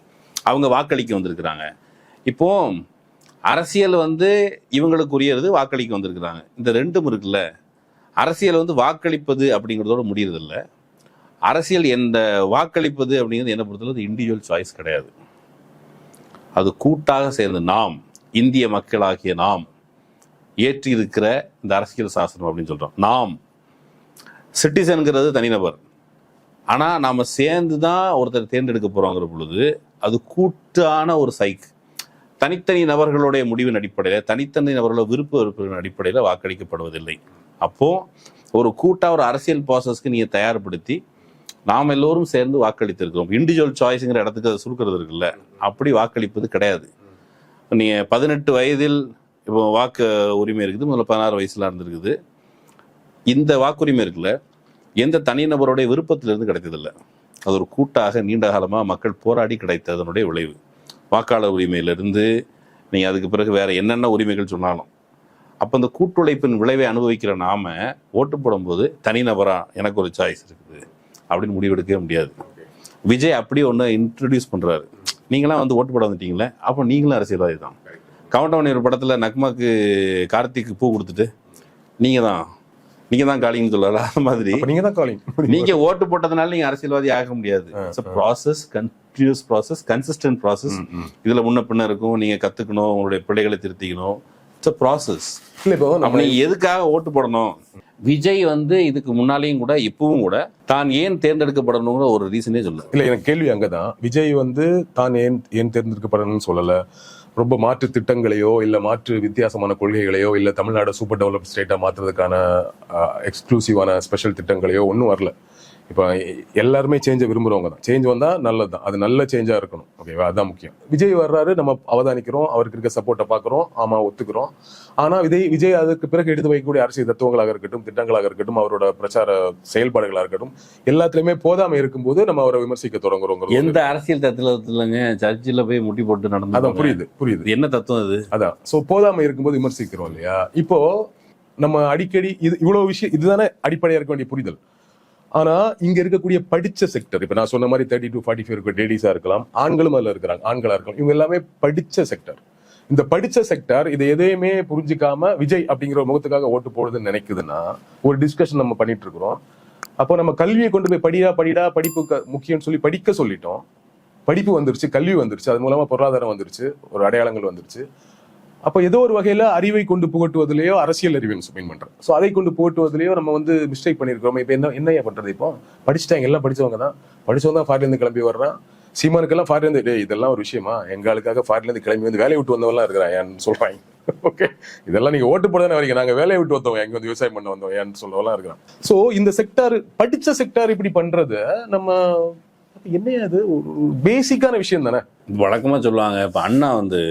Speaker 2: அவங்க வாக்களிக்க வந்திருக்கிறாங்க. இப்போ அரசியல் இவங்களுக்குரியது, வாக்களிக்க வந்திருக்கிறாங்க. இந்த ரெண்டும் இருக்குல்ல. அரசியல் வாக்களிப்பது அப்படிங்கிறதோட முடியறதில்ல. அரசியல் எந்த வாக்களிப்பது அப்படிங்கிறது என்ன பொறுத்தவரை இண்டிவிஜுவல் சாய்ஸ் கிடையாது. அது கூட்டாக சேர்ந்து நாம், இந்திய மக்களாகிய நாம் ஏற்றி இருக்கிற இந்த அரசியல் சாசனம் அப்படின்னு சொல்றோம். நாம் சிட்டிசன்கிறது தனிநபர், ஆனா நாம சேர்ந்து தான் ஒருத்தர் தேர்ந்தெடுக்க போறோங்கிற பொழுது அது கூட்டான ஒரு சைக். தனித்தனி நபர்களுடைய முடிவின் அடிப்படையில், தனித்தனி நபர்களோட விருப்ப வெறுப்பின் அடிப்படையில் வாக்களிக்கப்படுவதில்லை. அப்போ ஒரு கூட்டா ஒரு அரசியல் ப்ராசஸ்க்கு நீங்க தயார்படுத்தி நாம் எல்லோரும் சேர்ந்து வாக்களித்திருக்கிறோம். இண்டிவிஜுவல் சாய்ஸுங்கிற இடத்துக்கு அதை சுருக்கிறது இருக்குல்ல, அப்படி வாக்களிப்பது கிடையாது. நீங்க 18 வயதில் இப்போ வாக்கு உரிமை இருக்குது, முதல்ல 16 வயசுல இருந்திருக்குது. இந்த வாக்குரிமை இருக்குல்ல, எந்த தனிநபருடைய விருப்பத்திலிருந்து கிடைத்ததில்லை. அது ஒரு கூட்டாக நீண்ட காலமாக மக்கள் போராடி கிடைத்ததனுடைய விளைவு. வாக்காளர் உரிமையிலிருந்து நீங்கள் அதுக்கு பிறகு வேற என்னென்ன உரிமைகள் சொன்னாலும், அப்போ இந்த கூட்டுழைப்பின் விளைவை அனுபவிக்கிற நாம ஓட்டு போடும்போது தனிநபரா எனக்கு ஒரு சாய்ஸ் இருக்குது அப்படின்னு முடிவெடுக்கவே முடியாது. விஜய் அப்படியே ஒன்று இன்ட்ரடியூஸ் பண்ணுறாரு, நீங்களாம் வந்து ஓட்டு போட வந்துட்டீங்களே, அப்போ நீங்களும் அரசியல்வாதி தான். கவுண்டமணி ஒரு படத்தில் நக்மாக்கு கார்த்திக்கு பூ கொடுத்துட்டு நீங்க தான் காலிங்னு சொல்றாரு. அந்த மாதிரி
Speaker 1: நீங்க தான் காலிங்.
Speaker 2: நீங்க ஓட்டு போட்டதுனால நீங்க அரசியல்வாதி ஆக முடியாது. Process, continuous process, consistent process. இதுல முன்ன பின்ன இருக்கும், நீங்க கத்துக்கணும், உங்களுடைய பிள்ளைகளை திருத்திக்கணும். It's a process. அப்ப நீங்க எதுக்காக ஓட்டு போடணும்? விஜய் வந்து இதுக்கு முன்னாலேயும் கூட இப்பவும் கூட தான் ஏன் தேர்ந்தெடுக்கப்படணுங்கிற ஒரு ரீசனே சொல்லல.
Speaker 1: இல்ல, எனக்கு கேள்வி அங்கதான். விஜய் வந்து தான் ஏன் தேர்ந்தெடுக்கப்படணும்னு சொல்லல. ரொம்ப மாற்று திட்டங்களையோ இல்ல மாற்று வித்தியாசமான கொள்கைகளையோ இல்ல தமிழ்நாடு சூப்பர் டெவலப்ட் ஸ்டேட்டா மாத்துறதுக்கான எக்ஸ்க்ளூசிவான ஸ்பெஷல் திட்டங்களையோ ஒன்றும் வரல. இப்போ எல்லாருமே சேஞ்சை விரும்புறவங்க தான். சேஞ்ச் வந்தா நல்லது தான், அது நல்ல சேஞ்சா இருக்கணும். ஓகேவா, அதுதான் முக்கியம். விஜய் வர்றாரு, நம்ம அவதானிக்கிறோம், அவருக்கு இருக்க சப்போர்ட்டை பார்க்குறோம், ஆமா ஒத்துக்கிறோம். ஆனா விஜய் அதுக்கு பிறகு எடுத்து வைக்கக்கூடிய அரசியல் தத்துவங்களாக இருக்கட்டும், திட்டங்களாக இருக்கட்டும், அவரோட பிரச்சார செயல்பாடுகளாக இருக்கட்டும், எல்லாத்துலயுமே போதாம இருக்கும்போது நம்ம அவரை விமர்சிக்க தொடங்குறோம்.
Speaker 2: எந்த அரசியல் தத்துவத்துலங்க சர்ச்சில் போய் முட்டி போட்டு நடந்து?
Speaker 1: அதான் புரியுது
Speaker 2: என்ன தத்துவம் அது?
Speaker 1: அதான். சோ போதாம இருக்கும்போது விமர்சிக்கிறோம் இல்லையா? இப்போ நம்ம அடிக்கடி இவ்வளவு விஷயம், இதுதானே அடிப்படையா இருக்க வேண்டிய புரிதல். ஆனா இங்க இருக்கக்கூடிய படிச்ச செக்டர், இப்ப நான் சொன்ன மாதிரி 30 to 45 இருக்க லேடிஸா இருக்கலாம், ஆண்களும் அதுல இருக்கிறாங்க, ஆண்களா இருக்கலாம், இவங்க எல்லாமே படிச்ச செக்டர். இந்த படிச்ச செக்டர் இதை எதையுமே புரிஞ்சுக்காம விஜய் அப்படிங்கிற ஒரு முகத்துக்காக ஓட்டு போடுதுன்னு நினைக்குதுன்னா ஒரு டிஸ்கஷன் நம்ம பண்ணிட்டு இருக்கிறோம். அப்போ நம்ம கல்வியை கொண்டு போய் படிடா படிப்பு முக்கியம்னு சொல்லி படிக்க சொல்லிட்டோம். படிப்பு வந்துருச்சு, கல்வி வந்துருச்சு, அது மூலமா பொருளாதாரம் வந்துருச்சு, ஒரு அடையாளங்கள் வந்துருச்சு. அப்போ ஏதோ ஒரு வகையில அறிவை கொண்டு புகட்டுவதிலேயோ அரசியல் அறிவின் மீன் பண்றேன். ஸோ அதை கொண்டு புகட்டுவதிலேயோ நம்ம வந்து மிஸ்டேக் பண்ணிருக்கிறோம். இப்போ என்ன பண்றது? இப்போ படிச்சுட்டாங்க, எல்லாம் படிச்சவங்க தான் ஃபாரின்ல இருந்து கிளம்பி வர்றான். சீமானுக்கெல்லாம் ஃபாரின்ல இருந்து இதெல்லாம் ஒரு விஷயமா? எங்களுக்காக ஃபாரின்ல இருந்து கிளம்பி வந்து வேலையை விட்டு வந்தவெல்லாம் இருக்கிறான் சொல்றாங்க. ஓகே, இதெல்லாம் நீங்க ஓட்டு போட வரீங்க, நாங்க வேலையை விட்டு வந்தோம், எங்க வந்து விவசாயம் பண்ண வந்தோம் ஏன்னு சொல்லவெல்லாம் இருக்கிறான். ஸோ இந்த செக்டார், படிச்ச செக்டார் இப்படி பண்றது நம்ம என்ன, அது ஒரு பேசிக்கான விஷயம் தானே.
Speaker 2: வழக்கமா சொல்லுவாங்க, இப்ப அண்ணா வந்து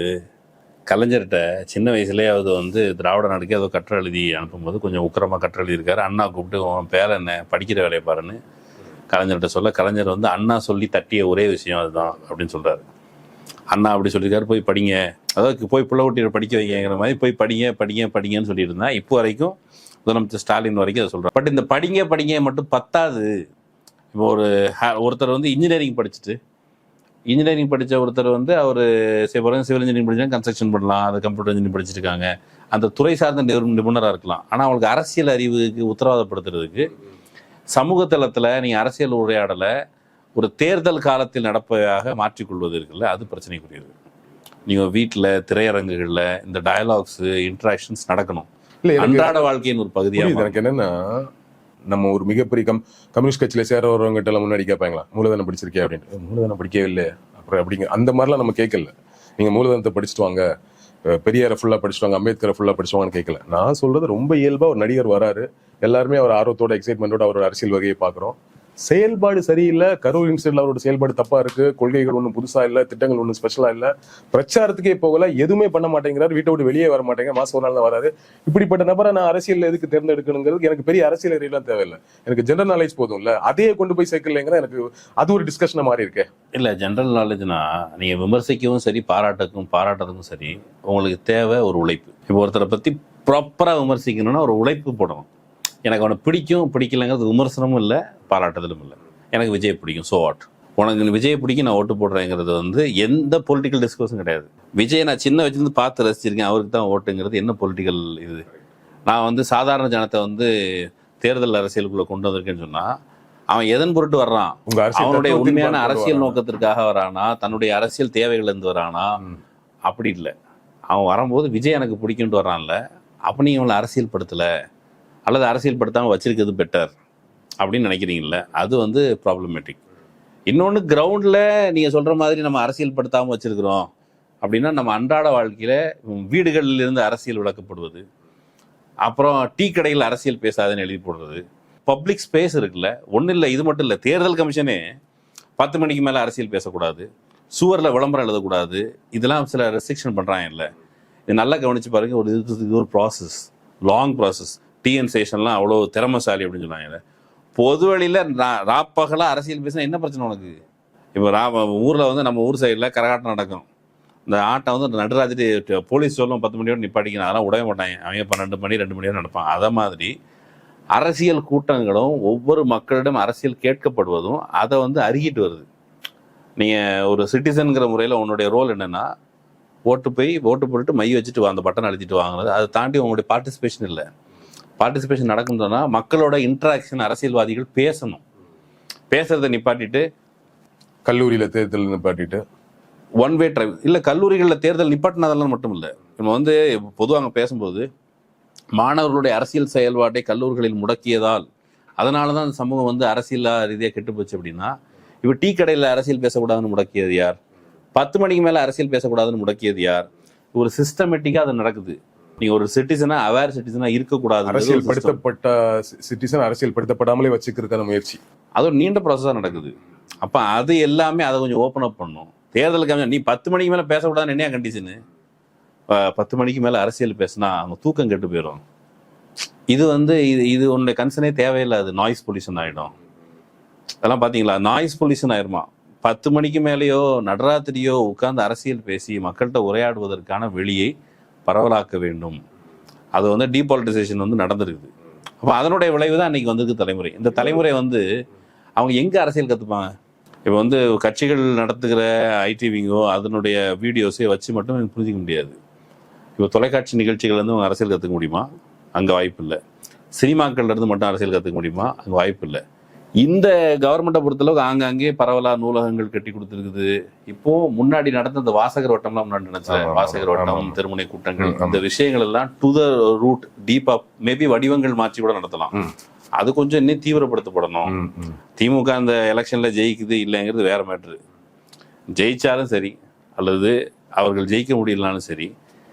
Speaker 2: கலைஞர்கிட்ட சின்ன வயசுலேயே அது வந்து திராவிட நாடுக்கு ஏதோ கற்று எழுதி அனுப்பும்போது கொஞ்சம் உக்கிரமாக கற்று எழுதியிருக்காரு. அண்ணா கூப்பிட்டு உன் பேர் என்ன, படிக்கிற வேலையை பாருன்னு கலைஞர்கிட்ட சொல்ல, கலைஞர் வந்து அண்ணா சொல்லி தட்டிய ஒரே விஷயம் அதுதான் அப்படின்னு சொல்கிறாரு. அண்ணா அப்படி சொல்லியிருக்காரு, போய் படிங்க, அதாவது போய் புள்ள ஊட்டியில் படிக்க வைங்கிற மாதிரி போய் படிங்கன்னு சொல்லிட்டு இருந்தா. இப்போ வரைக்கும் முதலமைச்சர் ஸ்டாலின் வரைக்கும் அதை சொல்கிறார். பட் இந்த படிங்க மட்டும் பத்தாது. இப்போ ஒருத்தர் வந்து இன்ஜினியரிங் படித்த ஒருத்தர் வந்து அவர் சிவில் இன்ஜினியரிங் படிச்சா கன்ஸ்ட்ரக்ஷன் பண்ணலாம், அது கம்ப்யூட்டர் இன்ஜினியரிங் படிச்சிருக்காங்க, அந்த துறை சார்ந்த நிபுணராக இருக்கலாம். ஆனால் அவங்களுக்கு அரசியல் அறிவுக்கு உத்தரவாதப்படுத்துறதுக்கு சமூக தளத்தில் நீங்கள் அரசியல் உரையாடலை ஒரு தேர்தல் காலத்தில் நடப்பதாக மாற்றிக்கொள்வது இருக்குல்ல, அது பிரச்சனைக்குரியது. நீங்கள் வீட்டில் திரையரங்குகளில் இந்த டயலாக்ஸு இன்ட்ராக்ஷன்ஸ் நடக்கணும், அன்றாட வாழ்க்கையின் ஒரு பகுதியாக.
Speaker 1: எனக்கு என்னன்னா, நம்ம ஒரு மிகப்பெரிய கம்யூனிஸ்ட் கட்சியில சேர்றவங்ககிட்ட எல்லாம் முன்னாடி கேட்பாங்களா, மூலதனம் படிச்சிருக்கே அப்படின்ட்டு. மூலதனம் படிக்கவே இல்லை அப்புறம் அப்படிங்க அந்த மாதிரிலாம் நம்ம கேட்கல. நீங்க மூலதனத்தை படிச்சுட்டு வாங்க, பெரியாரை ஃபுல்லா படிச்சுட்டு வாங்க, அம்பேத்கரை ஃபுல்லா படிச்சுவாங்கன்னு கேட்கல. நான் சொல்றது ரொம்ப இயல்பா ஒரு நடிகர் வராரு, எல்லாருமே அவர் ஆர்வத்தோட எக்ஸைட்மெண்டோட அவரோட அரசியல் வகையை பாக்குறோம். செயல்பாடு சரியில்லை, கரூர் இன்ஸ்டியூட்ல அவரோட செயல்பாடு தப்பா இருக்கு, கொள்கைகள் ஒன்றும் புதுசா இல்லை, திட்டங்கள் ஒன்றும் ஸ்பெஷலா இல்லை, பிரச்சாரத்துக்கே போகல, எதுவுமே பண்ண மாட்டேங்கிறாரு, வீட்டை விட்டு வெளியே வர மாட்டேங்க, மாசம் ஒரு நாள் தான் வராரு. இப்படிப்பட்ட நபரை நான் அரசியல் எதுக்கு தேர்ந்தெடுக்கணுங்கிறது எனக்கு பெரிய அரசியல் அறியெல்லாம் தேவையில்லை, எனக்கு ஜெனரல் நாலேஜ் போதும் இல்ல, அதையே கொண்டு போய் சேர்க்கலைங்கிற எனக்கு அது ஒரு டிஸ்கஷனா மாறி இருக்கேன்.
Speaker 2: இல்ல, ஜெனரல் நாலேஜ்னா நீங்க விமர்சிக்கவும் சரி பாராட்டதுக்கும் சரி உங்களுக்கு தேவை ஒரு உழைப்பு. இப்போ ஒருத்தரை பத்தி ப்ராப்பரா விமர்சிக்கணும்னா ஒரு உழைப்பு போடணும். எனக்கு அவனை பிடிக்கலைங்கிறது விமர்சனமும் இல்லை, பாராட்டுதலும் இல்லை. எனக்கு விஜய் பிடிக்கும், ஸோ வாட், உனக்கு விஜய் பிடிக்கும் நான் ஓட்டு போடுறேங்கிறது வந்து எந்த பொலிட்டிக்கல் டிஸ்கோர்ஸும் கிடையாது. விஜய் நான் சின்ன வச்சுருந்து பார்த்து ரசிச்சிருக்கேன், அவருக்கு தான் ஓட்டுங்கிறது என்ன பொலிட்டிக்கல் இது? நான் வந்து சாதாரண ஜனத்தை வந்து தேர்தல் அரசியலுக்குள்ள கொண்டு வந்திருக்கேன்னு சொன்னா அவன் எதன் பொருட்டு வர்றான்? அவனுடைய உண்மையான அரசியல் நோக்கத்திற்காக வரானா, தன்னுடைய அரசியல் தேவைகள் இருந்து வரானா? அப்படி இல்லை. அவன் வரும்போது விஜய் எனக்கு பிடிக்கும்ட்டு வர்றான்ல, அப்போ நீ அவனை அரசியல் படுத்தலை அல்லது அரசியல் படுத்தாமல் வச்சிருக்கிறது பெட்டர் அப்படின்னு நினைக்கிறீங்கள, அது வந்து ப்ராப்ளமேட்டிக். இன்னொன்று, கிரவுண்டில் நீங்கள் சொல்கிற மாதிரி நம்ம அரசியல் படுத்தாமல் வச்சிருக்கிறோம், அப்படின்னா நம்ம அன்றாட வாழ்க்கையில வீடுகளில் இருந்து அரசியல் விளக்கப்படுவது, அப்புறம் டீ கடையில் அரசியல் பேசாதுன்னு எழுதி போடுறது, பப்ளிக் ஸ்பேஸ் இருக்குல்ல, ஒன்றும் இல்லை, இது மட்டும் இல்லை, தேர்தல் கமிஷனே 10 மணிக்கு மேலே அரசியல் பேசக்கூடாது, சுவரில் விளம்பரம் எழுதக்கூடாது, இதெல்லாம் சில ரெஸ்ட்ரிக்ஷன் பண்ணுறாங்க. இல்லை, இது நல்லா கவனிச்சு பாருங்க. இது ஒரு ப்ராசஸ், லாங் ப்ராசஸ். டிஎன் சேஷன்லாம் அவ்வளோ திறமைசாலி அப்படின்னு சொன்னாங்க. பொது வழியில் ராப்பகலாக அரசியல் பேசினா என்ன பிரச்சனை உனக்கு? இப்போ ஊரில் வந்து நம்ம ஊர் சைடில் கரகாட்டம் நடக்கும். இந்த ஆட்டம் வந்து நடுராத்திரி போலீஸ் சொல்லும் 10 மணியோடு நிப்பாட்டிக்கணும், அதெல்லாம் விடவே மாட்டாங்க. அவங்க 12 மணி 2 மணியோடு நடப்பாங்க. அதை மாதிரி அரசியல் கூட்டங்களும் ஒவ்வொரு மக்களிடம் அரசியல் கேட்கப்படுவதும் அதை வந்து அருகிட்டு வருது. நீங்கள் ஒரு சிட்டிசன்கிற முறையில் உன்னுடைய ரோல் என்னென்னா, ஓட்டு போட்டு மை வச்சுட்டு அந்த பட்டன் அழுத்திட்டு வாங்குறது. அதை தாண்டி உங்களுடைய பார்ட்டிசிபேஷன் இல்லை. பார்ட்டிசிபேஷன் நடக்குதுன்னா மக்களோட இன்ட்ராக்ஷன், அரசியல்வாதிகள் பேசணும். பேசுறதை நிப்பாட்டிட்டு
Speaker 1: கல்லூரியில் தேர்தல் நிப்பாட்டிட்டு
Speaker 2: ஒன் வே டிரைவ் இல்லை. கல்லூரிகளில் தேர்தல் நிப்பாட்டினதெல்லாம் மட்டும் இல்லை. நம்ம வந்து பொதுவாக பேசும்போது மாணவர்களுடைய அரசியல் செயல்பாட்டை கல்லூரிகளில் முடக்கியதால் அதனால தான் அந்த சமூகம் வந்து அரசியல் ரீதியாக கெட்டுப்போச்சு. அப்படின்னா இப்போ டீ கடையில் அரசியல் பேசக்கூடாதுன்னு முடக்கியது யார்? 10 மணிக்கு மேலே அரசியல் பேசக்கூடாதுன்னு முடக்கியது யார்? ஒரு சிஸ்டமேட்டிக்காக அது நடக்குது. நீங்க ஒரு சிட்டிசனா, அவேர் சிட்டிசனா இருக்கக்கூடாது.
Speaker 1: அரசியல் படுத்தப்பட்ட சிட்டிசன் அரசியல் படுத்தப்படாமலே வச்சுக்கிறதுக்கான முயற்சி, அது
Speaker 2: ஒரு நீண்ட ப்ராசஸா நடக்குது. அப்ப அது எல்லாமே அதை கொஞ்சம் ஓப்பன் அப் பண்ணும். தேர்தலுக்கு நீ 10 மணிக்கு மேல பேசக்கூடாதுன்னு என்ன கண்டிஷனு? 10 மணிக்கு மேல அரசியல் பேசினா அவங்க தூக்கம் கெட்டு போயிடும். இது வந்து இது உன்னுடைய கன்சர்னே தேவையில்லை. அது நாய்ஸ் பொல்யூஷன் ஆயிடும். அதெல்லாம் பாத்தீங்களா? நாய்ஸ் பொல்யூஷன் ஆயிருமா? 10 மணிக்கு மேலேயோ நடராத்திரியோ உட்கார்ந்து அரசியல் பேசி மக்கள்கிட்ட உரையாடுவதற்கான வெளியை பரவலாக்க வேண்டும். அது வந்து டீபாலிட்டிசேஷன் வந்து நடந்திருக்குது. அப்போ அதனுடைய விளைவு தான் இன்னைக்கு வந்திருக்கு தலைமுறை. இந்த தலைமுறை வந்து அவங்க எங்கே அரசியல் கற்றுப்பாங்க? இப்போ வந்து கட்சிகள் நடத்துகிற ஐடிவிங்கோ அதனுடைய வீடியோஸையோ வச்சு மட்டும் புரிஞ்சிக்க முடியாது. இப்போ தொலைக்காட்சி நிகழ்ச்சிகள் வந்து அவங்க அரசியல் கற்றுக்க முடியுமா? அங்கே வாய்ப்பு இல்லை. சினிமாக்கள்ல இருந்து மட்டும் அரசியல் கற்றுக்க முடியுமா? அங்கே வாய்ப்பு இல்லை. இந்த கவர்மெண்ட்டை பொறுத்தளவுக்கு ஆங்காங்கே பரவலாக நூலகங்கள் கட்டி கொடுத்துருக்குது. இப்போ முன்னாடி நடந்த இந்த வாசகர் வட்டம்லாம் முன்னாடி நினைச்சேன். வாசகர் வட்டம், திருமுனை கூட்டங்கள், இந்த விஷயங்கள் எல்லாம் டு த ரூட் டீப்பா மேபி வடிவங்கள் மாற்றி கூட நடத்தலாம். அது கொஞ்சம் இன்னும் தீவிரப்படுத்தப்படணும். திமுக அந்த எலெக்ஷன்ல ஜெயிக்குது இல்லைங்கிறது வேற மேட்ரு. ஜெயிச்சாலும் சரி அல்லது அவர்கள் ஜெயிக்க முடியலனாலும் சரி,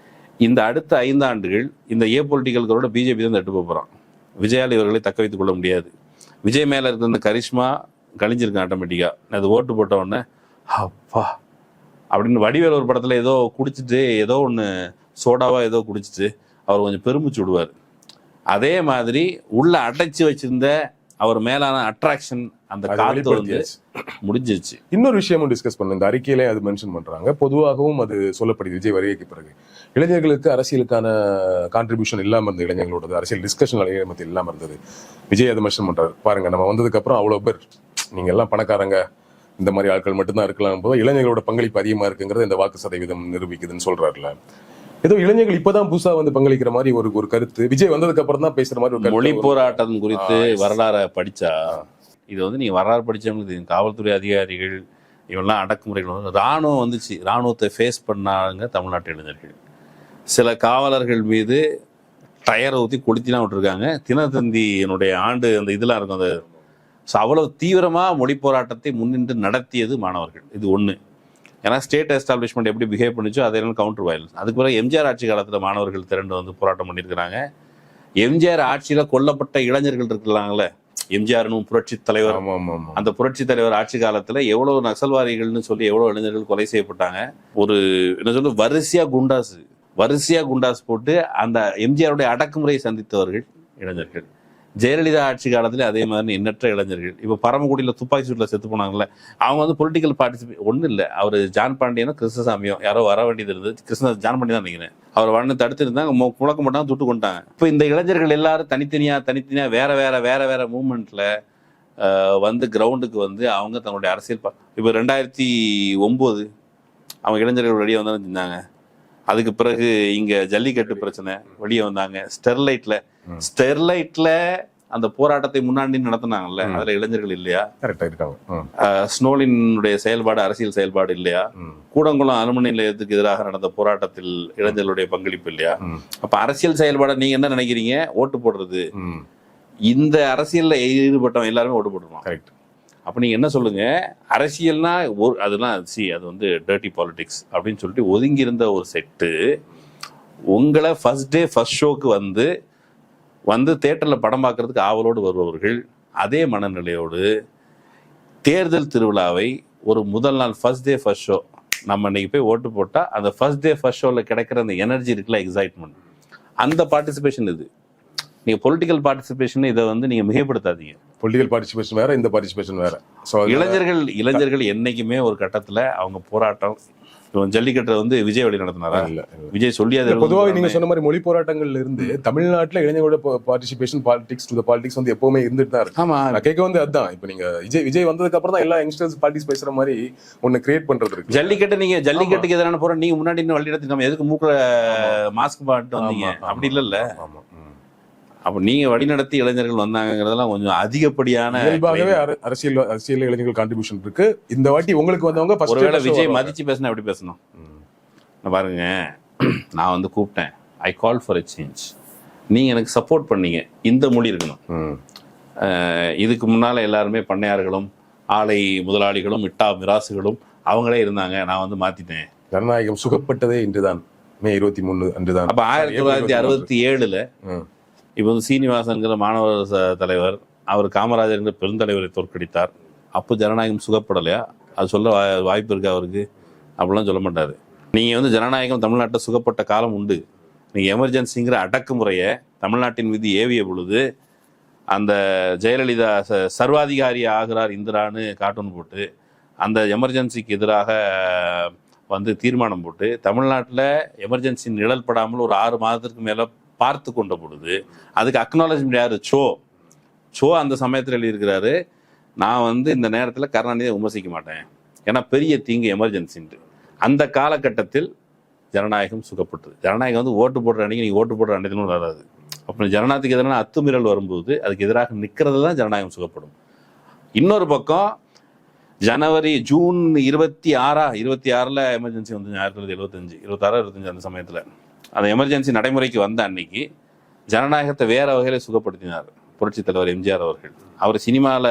Speaker 2: இந்த அடுத்த 5 ஆண்டுகள் இந்த பொலிட்டிக்கல்களோட பிஜேபி தான் தட்டு போகிறான். விஜயால் இவர்களை தக்க வைத்துக் கொள்ள முடியாது. விஜய் மேல இருக்க இந்த கரிஷ்மா கழிஞ்சிருக்கு ஆட்டோமேட்டிக்கா. அது ஓட்டு போட்ட உடனே அப்பா அப்படின்னு வடிவேல் ஒரு படத்துல ஏதோ குடிச்சிட்டு ஏதோ ஒன்று சோடாவா ஏதோ குடிச்சிட்டு அவர் கொஞ்சம் பெருமிச்சு விடுவார். அதே மாதிரி உள்ள அடைச்சி வச்சிருந்த அவர் மேலான அட்ராக்ஷன், அந்த காத்து வந்து முடிஞ்சிருச்சு.
Speaker 1: இன்னொரு விஷயமும் டிஸ்கஸ் பண்ண இந்த அறிக்கையிலே அது மென்ஷன் பண்றாங்க. பொதுவாகவும் அது சொல்லப்படுது. விஜய் வருகைக்கு பிறகு இளைஞர்களுக்கு அரசியலுக்கான கான்ட்ரிபியூஷன் இல்லாம இருந்தது. இளைஞர்களோட அரசியல் டிஸ்கஷன் மத்தியில் இல்லாம இருந்தது. விஜய் அதை மென்ஷன் பண்றாரு. பாருங்க, நம்ம வந்ததுக்கு அப்புறம் அவ்வளவு பேர் நீங்க எல்லாம் பணக்காரங்க, இந்த மாதிரி ஆட்கள் மட்டும்தான் இருக்கலாம் போது இளைஞர்களோட பங்களிப்பு அதிகமா இருக்குங்கிறது இந்த வாக்கு சதவீதம் நிரூபிக்குதுன்னு சொல்றாருல. ஏதோ இளைஞர்கள் இப்பதான் புதுசா வந்து பங்களிக்கிற மாதிரி ஒரு கருத்து விஜய் வந்ததுக்கு அப்புறம் தான் பேசுற மாதிரி.
Speaker 2: மொழி போராட்டம் குறித்து வரலாறு படிச்சா இது வந்து நீங்க வரலாறு படிச்சவங்களுக்கு காவல்துறை அதிகாரிகள் இவெல்லாம் அடக்குமுறைகள், ராணுவம் வந்துச்சு, ராணுவத்தை ஃபேஸ் பண்ணாங்க தமிழ்நாட்டு இளைஞர்கள். சில காவலர்கள் மீது டயரை ஊற்றி கொளுத்திலாம் விட்டுருக்காங்க. தினத்தந்தியினுடைய ஆண்டு அந்த இதெல்லாம் இருக்கும். அந்த அவ்வளவு தீவிரமாக மொழி போராட்டத்தை முன்னின்று நடத்தியது மாணவர்கள். இது ஒன்று. ஏன்னா ஸ்டேட் எஸ்டாப்ளிஷ்மெண்ட் எப்படி பிஹேவ் பண்ணிச்சோ அதெல்லாம் கவுண்டர் வயலன்ஸ். அதுக்கு பிறகு எம்ஜிஆர் ஆட்சி காலத்தில் மாணவர்கள் திரண்டு வந்து போராட்டம் பண்ணியிருக்கிறாங்க. எம்ஜிஆர் ஆட்சியில் கொல்லப்பட்ட இளைஞர்கள் இருக்கிறாங்களே, எம்ஜிஆர்னும் புரட்சி தலைவர், அந்த புரட்சி தலைவர் ஆட்சி காலத்தில் எவ்வளோ நக்சல்வாதிகள்னு சொல்லி எவ்வளோ இளைஞர்கள் கொலை செய்யப்பட்டாங்க. ஒரு என்ன சொல்ல வரிசையா குண்டாஸ் போட்டு அந்த எம்ஜிஆருடைய அடக்குமுறையை சந்தித்தவர்கள் இளைஞர்கள். ஜெயலலிதா ஆட்சி காலத்துல அதே மாதிரி எண்ணற்ற இளைஞர்கள். இப்போ பரமக்குடியில் துப்பாக்கி சூட்டில் செத்து போனாங்கல்ல, அவங்க வந்து பொலிட்டிக்கல் பார்ட்டிசிபேட் ஒன்றும் இல்லை. அவர் ஜான் பாண்டியனும் கிருஷ்ணசாமியும் யாரோ வர வேண்டியது இருந்தது. ஜான் பாண்டியன் தான் நினைக்கிறேன். அவர் வந்து தடுத்து இருந்தாங்க, முழக்க மாட்டாங்க, துட்டு கொண்டாங்க. இப்போ இந்த இளைஞர்கள் எல்லாரும் தனித்தனியா வேற மூவ்மெண்ட்ல வந்து கிரவுண்டுக்கு வந்து அவங்க தங்களுடைய அரசியல் இப்போ 2009 அவங்க இளைஞர்கள் வெளியே வந்தாலும் செஞ்சாங்க. அதுக்கு பிறகு இங்க ஜல்லிக்கட்டு பிரச்சனை வெளியே வந்தாங்க. ஸ்டெர்லைட்ல அந்த போராட்டத்தை முன்னாடி நடத்தினாங்கல்ல, அதுல இளைஞர்கள் இல்லையா? ஸ்னோலினுடைய செயல்பாடு, அரசியல் செயல்பாடு இல்லையா? கூடங்குளம் அணுமின் நிலையத்துக்கு எதிராக நடந்த போராட்டத்தில் இளைஞர்களுடைய பங்களிப்பு இல்லையா? அப்ப அரசியல் செயல்பாடு நீங்க என்ன நினைக்கிறீங்க? ஓட்டு போடுறது. இந்த அரசியல்ல ஈடுபட்டவன் எல்லாருமே ஓட்டு போட்டுருவான். அப்போ நீங்கள் என்ன சொல்லுங்க, அரசியல்னா அதெல்லாம் அது வந்து டர்ட்டி பாலிடிக்ஸ் அப்படின்னு சொல்லிட்டு ஒதுங்கி இருந்த ஒரு செட்டு உங்களை ஃபர்ஸ்ட் டே ஃபர்ஸ்ட் ஷோக்கு வந்து தேட்டரில் படம் பார்க்கறதுக்கு ஆவலோடு வருபவர்கள் அதே மனநிலையோடு தேர்தல் திருவிழாவை ஒரு முதல் நாள் ஃபர்ஸ்ட் டே ஃபர்ஸ்ட் ஷோ நம்ம இன்னைக்கு போய் ஓட்டு போட்டால் அந்த ஃபர்ஸ்ட் டே ஃபர்ஸ்ட் ஷோவில் கிடைக்கிற அந்த எனர்ஜி இருக்குல்ல, எக்ஸைட்மெண்ட், அந்த பார்ட்டிசிபேஷன் இது. நீங்கள் பொலிட்டிக்கல் பார்ட்டிசிபேஷன் இதை வந்து நீங்கள் மிகைப்படுத்தாதீங்க.
Speaker 1: பொலிட்டிக்கல் பார்ட்டிசிபேஷன் வேற, இந்த பார்ட்டிசிபேஷன் வேற.
Speaker 2: இளைஞர்கள் என்னைக்குமே ஒரு கட்டத்தில் அவங்க போராட்டம், ஜல்லிக்கட்டை வந்து விஜய் வழி நடத்தினாரா? இல்ல, விஜய் சொல்லி அது
Speaker 1: பொதுவாக நீங்க சொன்ன மாதிரி மொழி போராட்டங்கள்ல இருந்து தமிழ்நாட்டுல இளைஞர்களோட பார்ட்டிசிபேஷன் பாலிடிக்ஸ் வந்து எப்பவுமே இருந்துட்டு தான் இருக்கு.
Speaker 2: ஆமா,
Speaker 1: நான் கேட்க வந்து அதுதான். இப்ப நீங்க விஜய் வந்ததுக்கு அப்புறம் தான் எல்லா யங்ஸ்டர்ஸ் பார்ட்டிஸ் பேசுற மாதிரி ஒன்னு கிரியேட் பண்றது இருக்கு.
Speaker 2: ஜல்லிக்கட்டுக்கு எதிரான போற நீங்க முன்னாடி இன்னும் வழி நடத்தி நம்ம எதுக்கு மூக்குல மாஸ்க் பாட்டு வந்தீங்க? அப்படி இல்ல. அப்ப நீங்க வழிநடத்தி இளைஞர்கள் வந்தாங்கிறதெல்லாம் கொஞ்சம் அதிகப்படியான.
Speaker 1: இயல்பாகவே அரசியல் இளைஞர்கள் கான்ட்ரிபியூஷன் இருக்கு. இந்த வாட்டி உங்களுக்கு வந்தவங்க
Speaker 2: ஒருவேளை விஜய் மதிச்சு பேசினா எப்படி பேசணும் பாருங்க. நான் வந்து கூப்பிட்டேன், ஐ கால் ஃபார் எ சேஞ்ச், நீங்க எனக்கு சப்போர்ட் பண்ணீங்க, இந்த மொழி இருக்கணும். இதுக்கு முன்னால எல்லாருமே பண்ணையார்களும் ஆலை முதலாளிகளும் இட்டா மிராசுகளும் அவங்களே இருந்தாங்க, நான் வந்து மாத்திட்டேன்.
Speaker 1: ஜனநாயகம் சுகப்பட்டதே இன்றுதான், மே 23 அன்றுதான்.
Speaker 2: அப்ப 1967 இப்போ வந்து சீனிவாசன்கிற மாணவர் தலைவர், அவர் காமராஜர்ங்கிற பெருந்தலைவரை தோற்கடித்தார். அப்போ ஜனநாயகம் சுகப்படலையா? அது சொல்ல வாய்ப்பு இருக்கு அவருக்கு? அப்படிலாம் சொல்ல மாட்டார். நீங்கள் வந்து ஜனநாயகம் தமிழ்நாட்டில் சுகப்பட்ட காலம் உண்டு. நீங்கள் எமர்ஜென்சிங்கிற அடக்குமுறையை தமிழ்நாட்டின் மீது ஏவிய பொழுது அந்த ஜெயலலிதா சர்வாதிகாரி ஆகிறார் இந்திரான்னு கார்ட்டூன் போட்டு அந்த எமர்ஜென்சிக்கு எதிராக வந்து தீர்மானம் போட்டு தமிழ்நாட்டில் எமர்ஜென்சி நிழல் படாமல் ஒரு 6 மாதத்திற்கு மேலே பார்த்து கொண்ட பொழுது அதுக்கு அக்னாலஜ்மெண்ட் யாரு? சோ அந்த சமயத்தில் எழுதியிருக்கிறாரு, நான் வந்து இந்த நேரத்தில் கருணாநிதியை விமர்சிக்க மாட்டேன், ஏன்னா பெரிய தீங்கு எமர்ஜென்சின்ட்டு. அந்த காலகட்டத்தில் ஜனநாயகம் சுகப்பட்டது. ஜனநாயகம் வந்து ஓட்டு போடுற அன்னைக்கு நீங்கள் ஓட்டு போடுற அன்னைக்கு வராது. அப்புறம் ஜனநாயகத்துக்கு எதிரான அத்துமீறல் வரும்போது அதுக்கு எதிராக நிற்கிறது தான் ஜனநாயகம் சுகப்படும். இன்னொரு பக்கம் ஜூன் 26 எமர்ஜென்சி வந்து 1975 26 அந்த சமயத்தில் அந்த எமர்ஜென்சி நடைமுறைக்கு வந்த அன்னைக்கு ஜனநாயகத்தை வேற வகையில சுகப்படுத்தினார் புரட்சி தலைவர் எம்ஜிஆர் அவர்கள். அவர் சினிமாவில்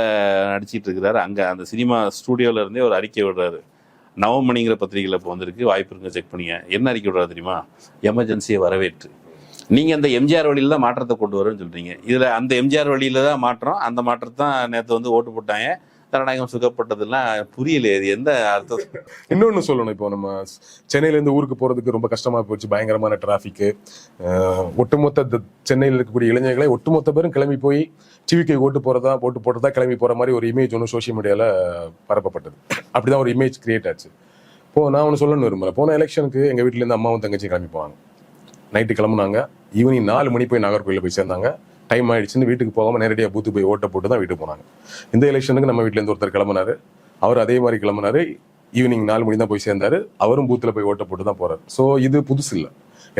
Speaker 2: நடிச்சிட்டு இருக்கிறாரு. அங்கே அந்த சினிமா ஸ்டூடியோல இருந்தே ஒரு அறிக்கை விடுறாரு. நவமணிங்கிற பத்திரிகையில் இப்போ வந்திருக்கு, வாய்ப்பு இருக்குங்க செக் பண்ணிங்க. என்ன அறிக்கை விடுறாரு தெரியுமா? எமர்ஜென்சியை வரவேற்று நீங்கள் அந்த எம்ஜிஆர் வழியில தான் மாற்றத்தை கொண்டு வரும்னு சொல்றீங்க. இதில் அந்த எம்ஜிஆர் வழியில தான் மாற்றம், அந்த மாற்றத்தை தான் நேற்று வந்து ஓட்டு போட்டாங்க. ஜனநாயகம் சுகப்பட்டதெல்லாம் புரியல, இது எந்த அர்த்தம்?
Speaker 1: இன்னொன்னு சொல்லணும், இப்போ நம்ம சென்னையில இருந்து ஊருக்கு போறதுக்கு ரொம்ப கஷ்டமா போச்சு, பயங்கரமான டிராபிக். ஒட்டுமொத்த சென்னையில் இருக்கக்கூடிய இளைஞர்களை ஒட்டுமொத்த பேரும் கிளம்பி போய் டிவிக்கு ஓட்டு போடுறதா கிளம்பி போற மாதிரி ஒரு இமேஜ் ஒன்று சோசியல் மீடியால பரப்பப்பட்டது. அப்படிதான் ஒரு இமேஜ் கிரியேட் ஆச்சு. இப்போ நான் ஒன்று சொல்லணும்னு விரும்பல, போன எலெக்ஷனுக்கு எங்க வீட்டுல இருந்து அம்மாவும் தங்கச்சியும் கிளம்பி போவாங்க. நைட்டு கிளம்புனாங்க, ஈவினிங் 4 மணி போய் நாகர்கோயிலில் போய் சேர்ந்தாங்க. டைம் ஆயிடுச்சுன்னு வீட்டுக்கு போகாமல் நேரடியாக பூத்து போய் ஓட்டை போட்டு தான் வீட்டுக்கு போனாங்க. இந்த எலெக்ஷனுக்கு நம்ம வீட்டிலேருந்து ஒருத்தர் கிளம்புனாரு, அவர் அதே மாதிரி கிளம்புனாரு, ஈவினிங் 4 மணி தான் போய் சேர்ந்தாரு, அவரும் பூத்தில் போய் ஓட்டை போட்டு தான் போறாரு. ஸோ இது புதுசு இல்லை.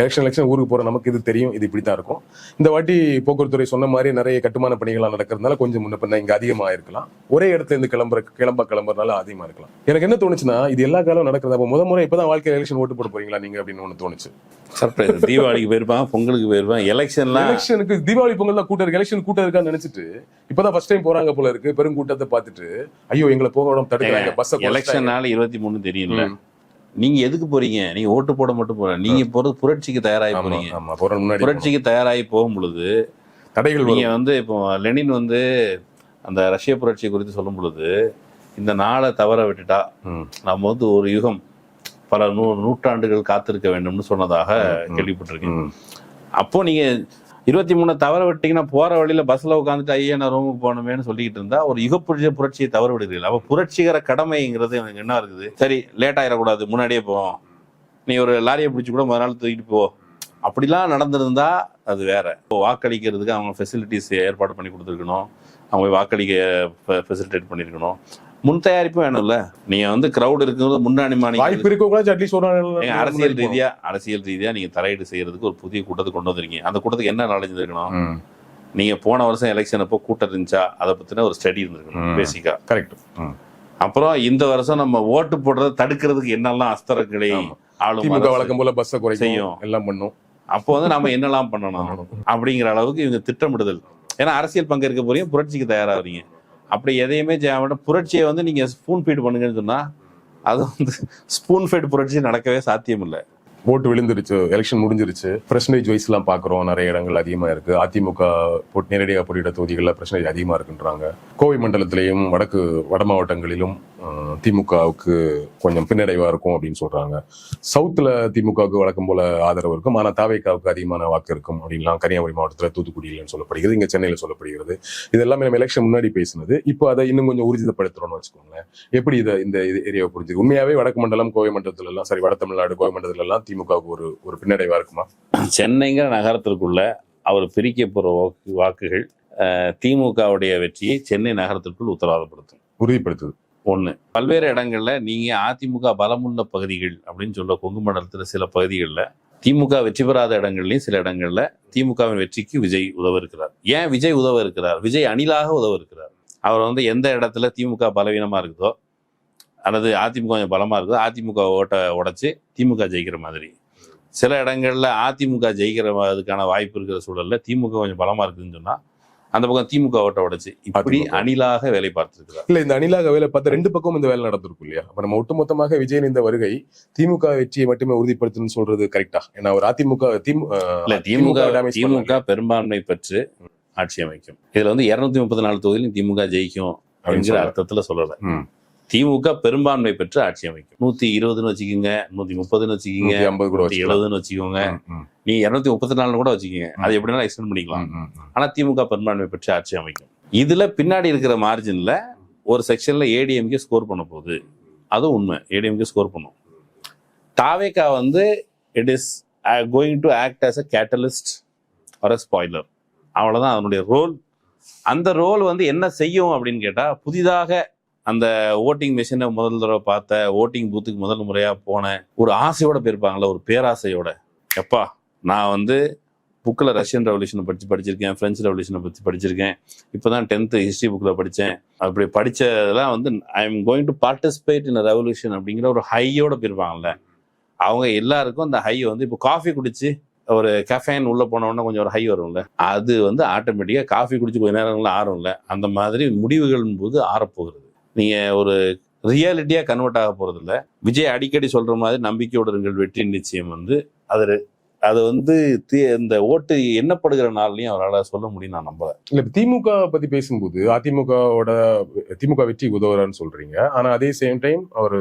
Speaker 1: எலெக்ஷன் ஊருக்கு போற நமக்கு இது தெரியும், இது இப்படி தான் இருக்கும். இந்த வாட்டி போக்குவரத்துறை சொன்ன மாதிரி நிறைய கட்டுமான பணிகளாக நடக்கிறதுனால கொஞ்சம் முன்ன பின்ன இங்கே அதிகமாக இருக்கலாம். ஒரே இடத்துல இருந்து கிளம்புறதுனால அதிகமாக இருக்கலாம். எனக்கு என்ன தோணுச்சுன்னா, இது எல்லா காலம் நடக்கிறது. அப்போ முறை இப்பதான் வாழ்க்கையில் எலெக்ஷன் ஓட்டு போட போறீங்களா நீங்க அப்படின்னு ஒன்று தோணுச்சு.
Speaker 2: சர்ப்ரைஸ். தீபாவளிக்கு போயிருப்பான், பொங்கலுக்கு போயிருப்பான், எலெக்ஷனுக்கு
Speaker 1: தீபாவளி பொங்கல் தான் கூட்டம் இருக்கு, எலெக்ஷன் கூட்டம் இருக்கான்னு நினைச்சிட்டு இப்பதான் ஃபர்ஸ்ட் டைம் போறாங்க போல இருக்கு. பெரும் கூட்டத்தை பார்த்துட்டு ஐயோ எங்களை போக தடுக்கிறாங்க, பஸ்
Speaker 2: எலெக்ஷன் நாள் 23 தெரியல. நீங்க எதுக்கு போறீங்க? நீங்க ஓட்டு போட மட்டும் போற, நீங்க போறது புரட்சிக்கு தயாராகி போறீங்க. புரட்சிக்கு தயாராகி போகும் பொழுது
Speaker 1: தடைகள்.
Speaker 2: நீங்க வந்து இப்போ லெனின் வந்து அந்த ரஷ்ய புரட்சி குறித்து சொல்லும் பொழுது, இந்த நாளை தவற விட்டுட்டா நம்ம வந்து ஒரு யுகம் பல நூற்றாண்டுகள் காத்திருக்க வேண்டும்னு சொன்னதாக கேள்விப்பட்டிருக்கேன். அப்போ நீங்க 23 தவற விட்டீங்கன்னா போற வழியில பஸ்ல உட்காந்துட்டு ஐயா நான் ரூமுக்கு போகணுமேனு சொல்லிக்கிட்டு இருந்தா ஒரு புரட்சியை தவற விடுறீர்கள். அப்ப புரட்சிகர கடமைங்கிறது எனக்கு என்ன இருக்குது? சரி லேட் ஆயிடக்கூடாது, முன்னாடியே போவோம், நீ ஒரு லாரியை பிடிச்சி கூட முதல் நாள் தூக்கிட்டு போ, அப்படிலாம் நடந்திருந்தா அது வேற. இப்போ வாக்களிக்கிறதுக்கு அவங்க ஃபெசிலிட்டிஸ் ஏற்பாடு பண்ணி கொடுத்துருக்கணும், அவங்க வாக்களிக்க ஃபெசிலிட்டேட் பண்ணியிருக்கணும். முன் தயாரிப்பு வேணும்ல. நீங்க வந்து கிரௌட் இருக்கிறது முன்னாடி
Speaker 1: வாய்ப்பு இருக்கவங்களா
Speaker 2: அரசியல் ரீதியா நீங்க தலையீடு செய்யறதுக்கு ஒரு புதிய கூட்டத்தை கொண்டு வந்திருக்கீங்க. அந்த கூட்டத்துக்கு என்ன நாலேஜ் இருக்கணும்? நீங்க போன வருஷம் எலெக்ஷன் அப்போ கூட்டம் இருந்துச்சா அதை பத்தின ஒரு ஸ்டடி இருந்திருக்கணும் பேசிக்கா.
Speaker 1: கரெக்ட்.
Speaker 2: அப்புறம் இந்த வருஷம் நம்ம ஓட்டு போடுறதை தடுக்கிறதுக்கு என்னெல்லாம் அஸ்திரங்களை
Speaker 1: ஆளும் வழக்கம் போல பஸ் செய்யும் எல்லாம் பண்ணும்.
Speaker 2: அப்போ வந்து நம்ம என்னெல்லாம் பண்ணணும் அப்படிங்கிற அளவுக்கு இவங்க திட்டமிடுதல். ஏன்னா அரசியல் பங்கேற்க போறீங்க, புரட்சிக்கு தயாராகிறீங்க. அப்படி எதையுமே செய்யாம புரட்சியை வந்து நீங்க ஸ்பூன் ஃபீட் பண்ணுங்கன்னு சொன்னா அது வந்து ஸ்பூன் ஃபீட் புரட்சி நடக்கவே சாத்தியம் இல்லை.
Speaker 1: ஓட்டு விழுந்துருச்சு, எலெக்ஷன் முடிஞ்சிருச்சு, பெர்சன்டேஜ் வைஸ் எல்லாம் பாக்குறோம், நிறைய இடங்கள் அதிகமா இருக்கு. அதிமுக நேரடியாக போட்டியிட தொகுதிகளில் பெர்சன்டேஜ் அதிகமா இருக்குன்றாங்க. கோவை மண்டலத்திலையும் வட மாவட்டங்களிலும் திமுகவுக்கு கொஞ்சம் பின்னடைவா இருக்கும் அப்படின்னு சொல்றாங்க. சவுத்துல திமுகவுக்கு வழக்கம் போல ஆதரவு இருக்கும், ஆனா தாவேக்காவுக்கு அதிகமான வாக்கு இருக்கும் அப்படின்லாம் கன்னியாகுமரி மாவட்டத்தில் தூத்துக்குடியிலன்னு சொல்லப்படுகிறது, இங்க சென்னையில சொல்லப்படுகிறது. இது எல்லாமே நம்ம எலெக்ஷன் முன்னாடி பேசினது. இப்போ அதை இன்னும் கொஞ்சம் ஊர்ஜிதப்படுத்துறோம்னு வச்சுக்கோங்களேன். எப்படி இந்த ஏரியாவை புரிஞ்சுது? உண்மையாவே வடக்கு மண்டலம், கோவை மண்டலத்துல எல்லாம், சரி வட தமிழ்நாடு, கோவை மண்டலத்துல எல்லாம் திமுகவுக்கு ஒரு பின்னடைவா இருக்குமா?
Speaker 2: சென்னைங்கிற நகரத்திற்குள்ள அவர் பிரிக்க போற வாக்குகள் திமுகவுடைய வெற்றியை சென்னை நகரத்திற்குள் உத்தரவாதப்படுத்தும்,
Speaker 1: உறுதிப்படுத்துது.
Speaker 2: ஒண்ணு. பல்வேறு இடங்கள்ல நீங்க அதிமுக பலமுள்ள பகுதிகள் அப்படின்னு சொல்ற கொங்கு மண்டலத்துல சில பகுதிகளில் திமுக வெற்றி பெறாத இடங்கள்லயும் சில இடங்கள்ல திமுகவின் வெற்றிக்கு விஜய் உதவ இருக்கிறார். ஏன் விஜய் உதவ இருக்கிறார்? விஜய் அணிலாக உதவ இருக்கிறார். அவர் வந்து எந்த இடத்துல திமுக பலவீனமா இருக்குதோ அல்லது அதிமுக கொஞ்சம் பலமா இருக்குதோ அதிமுக ஓட்டை உடைச்சு திமுக ஜெயிக்கிற மாதிரி, சில இடங்கள்ல அதிமுக ஜெயிக்கிறதுக்கான வாய்ப்பு இருக்கிற சூழல்ல திமுக கொஞ்சம் பலமா இருக்குதுன்னு சொன்னா அந்த பக்கம் திமுக ஓட்ட உடைச்சு இப்படி அணிலாக வேலை பார்த்திருக்கிறார்.
Speaker 1: இல்ல, இந்த அணிலாக வேலை பார்த்து ரெண்டு பக்கமும் இந்த வேலை நடந்திருக்கும் இல்லையா? அப்ப நம்ம ஒட்டுமொத்தமாக விஜயின் இந்த வருகை திமுக வெற்றியை மட்டுமே உறுதிப்படுத்துன்னு சொல்றது கரெக்டா? ஏன்னா ஒரு
Speaker 2: திமுக பெரும்பான்மை பெற்று ஆட்சி அமைக்கும். இதுல வந்து 234 தொகுதியிலும் திமுக ஜெயிக்கும் அப்படிங்கிற அர்த்தத்துல சொல்லல. திமுக பெரும்பான்மை பெற்று ஆட்சி அமைக்கும். 120ன்னு வச்சுக்கோங்க, 130ன்னு வச்சுக்கோங்க, 170ன்னு வச்சுக்கோங்க, நீ 234 கூட வச்சுக்கோங்க, அது எப்படின்னா எக்ஸ்டெண்ட் பண்ணிக்கலாம். ஆனா திமுக பெரும்பான்மை பெற்று ஆட்சி அமைக்கும். இதுல பின்னாடி இருக்கிற மார்ஜின்ல ஒரு செக்ஷன்ல ஏடிஎம்கே ஸ்கோர் பண்ண போகுது, அதுவும் உண்மை. ஏடிஎம்கே ஸ்கோர் பண்ணும். தாவேகா வந்து it is going to act as a catalyst or a spoiler, அவ்வளவுதான் அதனுடைய ரோல். அந்த ரோல் வந்து என்ன செய்யும் அப்படின்னு கேட்டா, புதிதாக அந்த ஓட்டிங் மிஷினை முதல் தடவை பார்த்த, ஓட்டிங் பூத்துக்கு முதல் முறையா போன ஒரு ஆசையோட போயிருப்பாங்களே, ஒரு பேராசையோட, எப்பா நான் வந்து புக்கில் ரஷ்யன் ரெவல்யூஷனை பற்றி படிச்சிருக்கேன், பிரெஞ்சு ரெவல்யூஷனை பற்றி படிச்சிருக்கேன், இப்போதான் 10th ஹிஸ்ட்ரி புக்கில் படித்தேன், அப்படி படித்ததெல்லாம் வந்து I am going to participate in revolution அப்படிங்கிற ஒரு ஹையோட போயிருப்பாங்கல்ல. அவங்க எல்லாருக்கும் அந்த ஹை வந்து இப்போ காஃபி குடிச்சு ஒரு கஃபைன் உள்ள போனோன்னா கொஞ்சம் ஒரு ஹை வரும்ல, அது வந்து ஆட்டோமேட்டிக்காக காஃபி குடிச்சு கொஞ்ச நேரங்கள்ல ஆறும்ல, அந்த மாதிரி முடிவுகளின் போது ஆறப்போகிறது. நீங்க ஒரு ரியாலிட்டியா கன்வெர்ட் ஆக போறது இல்லை. விஜய் அடிக்கடி சொல்ற மாதிரி நம்பிக்கையோட இருங்கள், வெற்றி நிச்சயம் வந்து அது வந்து இந்த ஓட்டு எண்ணப்படுகிற நாள்லயும் அவரால் சொல்ல முடியும் நான் நம்புறேன்.
Speaker 1: இல்ல, திமுக பத்தி பேசும்போது திமுக வெற்றி உதவுறான்னு சொல்றீங்க, ஆனா அதே சேம் டைம் அவர்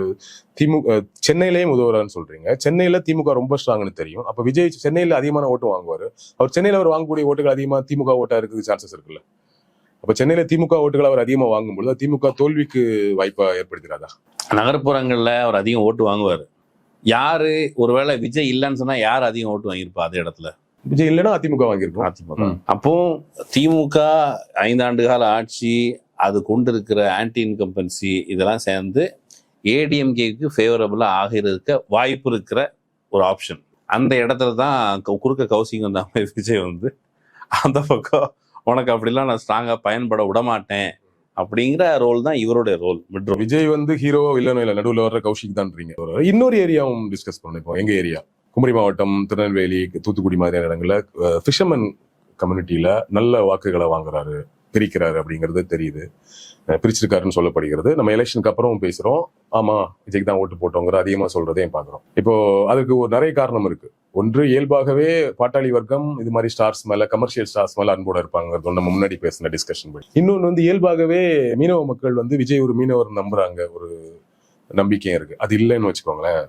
Speaker 1: சென்னையிலயும் உதவுறான்னு சொல்றீங்க. சென்னையில திமுக ரொம்ப ஸ்ட்ராங்னு தெரியும். அப்ப விஜய் சென்னையில அதிகமான ஓட்டு வாங்குவாரு. அவர் சென்னையில அவர் வாங்கக்கூடிய ஓட்டுகள் அதிகமா திமுக ஓட்டா இருக்குது சான்சஸ் இருக்குல்ல. அப்ப சென்னையில திமுக ஓட்டுகள் அவர் அதிகமா வாங்கும்போது திமுக தோல்விக்கு வாய்ப்பா ஏற்படுத்திடாதா?
Speaker 2: நகர்ப்புறங்கள்ல அவர் அதிகம் ஓட்டு வாங்குவாரு. யாரு ஒருவேளை விஜய் இல்லைன்னு சொன்னா யார் அதிகம் ஓட்டு வாங்கியிருப்பா? அதே இடத்துல
Speaker 1: விஜய் இல்லைன்னா அதிமுக வாங்கியிருக்கும்.
Speaker 2: அதிமுக. அப்போ திமுக 5 ஆண்டு கால ஆட்சி, அது கொண்டு இருக்கிற ஆன்டி இன்கம்பன்சி இதெல்லாம் சேர்ந்து ஏடிஎம்கேக்கு ஃபேவரபிளா ஆகிறதுக்கு வாய்ப்பு இருக்கிற ஒரு ஆப்ஷன். அந்த இடத்துல தான் குறுக்க கவுசிங் வந்தாங்க. விஜய் வந்து அந்த பக்கம் உனக்கு அப்படிலாம் நான் ஸ்ட்ராங்கா பயன்பட விடமாட்டேன் அப்படிங்கிற ரோல் தான் இவருடைய ரோல்.
Speaker 1: விஜய் வந்து ஹீரோவோ இல்லைனோ இல்லை, நடுவில் வர்ற கௌஷிக் தான்றீங்க. இன்னொரு ஏரியாவும் டிஸ்கஸ் பண்ணோம். இப்போ எங்க ஏரியா குமரி மாவட்டம், திருநெல்வேலி, தூத்துக்குடி மாதிரியான இடங்கள்ல ஃபிஷர்மேன் கம்யூனிட்டியில நல்ல வாக்குகளை வாங்குறாரு, பிரிக்கிறாரு அப்படிங்கிறது தெரியுது. பிரிச்சிருக்காருன்னு சொல்லப்படுகிறது. நம்ம எலெக்ஷனுக்கு அப்புறம் பேசுறோம், ஆமா விஜய்க்கு தான் ஓட்டு போட்டோங்கிற அதிகமா சொல்றதையும் பாக்குறோம். இப்போ அதுக்கு ஒரு நிறைய காரணம் இருக்கு. ஒன்று, இயல்பாகவே பாட்டாளி வர்க்கம் இது மாதிரி ஸ்டார்ஸ் மேல, கமர்ஷியல் ஸ்டார்ஸ் மேல அன்போட இருப்பாங்க, நம்ம முன்னாடி பேசின டிஸ்கஷன் படி. இன்னொன்று வந்து இயல்பாகவே மீனவ மக்கள் வந்து விஜய் ஒரு மீனவர் நம்புறாங்க, ஒரு நம்பிக்கையும் இருக்கு. அது இல்லைன்னு வச்சுக்கோங்களேன்,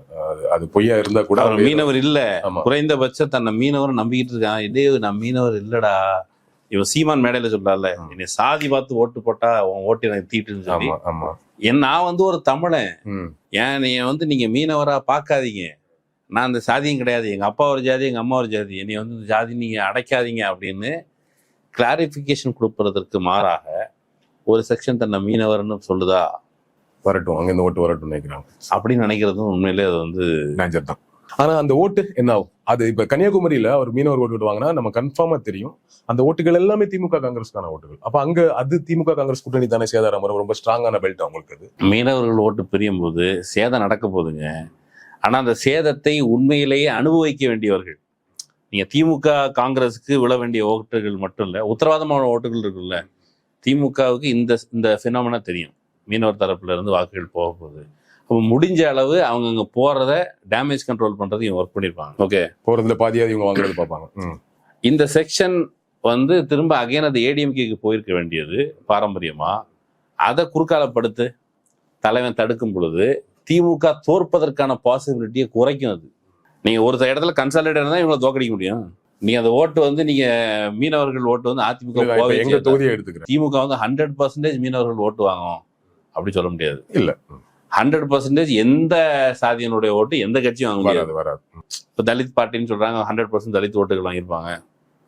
Speaker 1: அது பொய்யா இருந்தா கூட
Speaker 2: மீனவர் இல்ல, குறைந்தபட்சம் தன்னை மீனவர் நம்பிக்கிட்டு இருக்கான். இதே நான் மீனவர் இல்லடா, இவன் சீமான் மேடையில சொல்றாருல, என்னை சாதி பார்த்து ஓட்டு போட்டா உன் ஓட்டு எனக்கு தீட்டுன்னு சொல்லி. நான் வந்து ஒரு தமிழன், ஏன் நீ வந்து நீங்க மீனவரா பார்க்காதீங்க, நான் அந்த சாதியும் கிடையாது, எங்க அப்பா ஒரு ஜாதி எங்க அம்மா ஒரு ஜாதி, என்னை வந்து இந்த ஜாதி நீங்க அடைக்காதீங்க அப்படின்னு கிளாரிபிகேஷன் கொடுப்பதற்கு மாறாக ஒரு செக்ஷன் தன்னை மீனவர்னு சொல்லுதா,
Speaker 1: வரட்டும் அங்க இந்த ஓட்டு வரட்டும் நினைக்கிறாங்க
Speaker 2: அப்படின்னு நினைக்கிறதும் உண்மையிலே அது வந்து டேஞ்சர் தான்.
Speaker 1: ஆனா அந்த ஓட்டு என்ன ஆகும்? அது இப்ப கன்னியாகுமரியில அவர் மீனவர் ஓட்டு வாங்கினா நம்ம கன்ஃபார்மா தெரியும் அந்த ஓட்டுகள் எல்லாமே திமுக காங்கிரஸ்க்கான ஓட்டுகள். அப்ப அங்க அது திமுக காங்கிரஸ் கூட்டணி தானே சேதாரம், ரொம்ப ஸ்ட்ராங்கான பெல்ட் அவங்களுக்கு. அது
Speaker 2: மீனவர்கள் ஓட்டு பிரியும் போது சேதம் நடக்க போகுதுங்க. ஆனா அந்த சேதத்தை உண்மையிலேயே அனுபவிக்க வேண்டியவர்கள். நீங்க திமுக காங்கிரஸுக்கு விழ வேண்டிய ஓட்டுகள் மட்டும் இல்ல, உத்தரவாதமான ஓட்டுகள் இருக்குல்ல, திமுகவுக்கு இந்த ஃபினாமினா தெரியும், மீனவர் தரப்புல இருந்து வாக்குகள் போக போகுது. அப்போ முடிஞ்ச அளவு அவங்க அங்கே போறத டேமேஜ் கண்ட்ரோல் பண்றது இவங்க ஒர்க் பண்ணியிருப்பாங்க. ஓகே,
Speaker 1: போறதுல பாதியாவது இவங்க வாங்குறது பார்ப்பாங்க.
Speaker 2: இந்த செக்ஷன் வந்து திரும்ப அகைன் அது ஏடிஎம்கேக்கு போயிருக்க வேண்டியது பாரம்பரியமா, அதை குறுக்காலப்படுத்து தலைவன் தடுக்கும் பொழுது திமுக தோற்பதற்கான பாசிபிலிட்டியை குறைக்கும். அது நீங்க ஒரு இடத்துல கன்சாலிடேட் தான் இவங்களை தோக்கடிக்க முடியும். நீங்க அந்த ஓட்டு வந்து நீங்க மீனவர்கள் ஓட்டு வந்து அதிமுக
Speaker 1: எங்க தொகுதியை எடுத்துக்கிறேன்,
Speaker 2: திமுக வந்து 100% மீனவர்கள் ஓட்டு வாங்கும் அப்படி சொல்ல முடியாது.
Speaker 1: இல்ல
Speaker 2: 100% எந்த சாதியினுடைய ஓட்டு எந்த கட்சியும் வாங்க முடியாது.
Speaker 1: வராது.
Speaker 2: இப்போ தலித் பார்ட்டின்னு சொல்றாங்க, 100% தலித் ஓட்டுகள் வாங்கியிருப்பாங்க,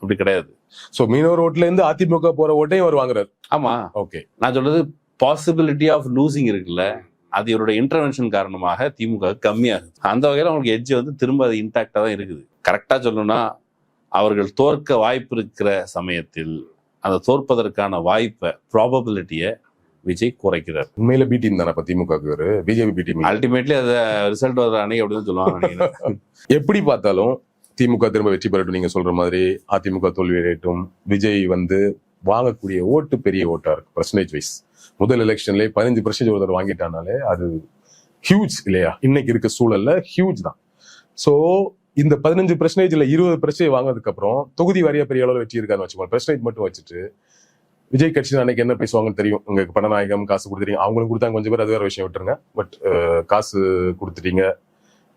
Speaker 2: அப்படி கிடையாது.
Speaker 1: சோ மீனவர் ஓட்டுல இருந்து அதிமுக போற ஓட்டையும் அவர் வாங்குறாரு.
Speaker 2: ஆமா,
Speaker 1: ஓகே.
Speaker 2: நான் சொல்றது பாசிபிலிட்டி ஆஃப் லூசிங் இருக்குல்ல, அது இவருடைய இன்டர்வென்ஷன் காரணமாக திமுக கம்மியாகுது. அந்த வகையில் அவங்களுக்கு எட்ஜ் வந்து திரும்ப அது இன்டாக்டா தான் இருக்குது. கரெக்டா சொல்லணும்னா அவர்கள் தோற்க வாய்ப்பு இருக்கிற சமயத்தில் அந்த தோற்பதற்கான வாய்ப்பை ப்ராபபிலிட்டியை விஜய் குறைக்கிறார்.
Speaker 1: உண்மையில பி டீம் தானே திமுக, பிஜேபி பி டீம்.
Speaker 2: அல்டிமேட்லி அதை ரிசல்ட் வர அன்னைக்கு அப்படின்னு சொல்லுவாங்க.
Speaker 1: எப்படி பார்த்தாலும் திமுக திரும்ப வெற்றி பெறட்டும், நீங்க சொல்ற மாதிரி அதிமுக தோல்வி அடையட்டும். விஜய் வந்து வாங்கக்கூடிய ஓட்டு பெரிய ஓட்டா இருக்கு. பர்சன்டேஜ் வைஸ் முதல் எலெக்ஷன்லேயே 15% ஒருத்தர் வாங்கிட்டானாலே அது ஹியூஜ் இல்லையா? இன்னைக்கு இருக்க சூழல்ல ஹியூஜ் தான். ஸோ இந்த 15%ல 20% வாங்கினதுக்கு அப்புறம் தொகுதி வாரியா பெரிய அளவில் வெற்றி இருக்கான்னு வச்சுக்கோங்க. பெர்சன்டேஜ் மட்டும் வச்சுட்டு விஜய் கட்சி அன்னைக்கு என்ன பேசுவாங்கன்னு தெரியும். உங்களுக்கு பணநாயகம் காசு கொடுத்துட்டீங்க, அவங்களுக்கு கொடுத்தாங்க கொஞ்சம் பேர், அது வேற விஷயம் விட்டுருங்க. பட் காசு கொடுத்துட்டீங்க,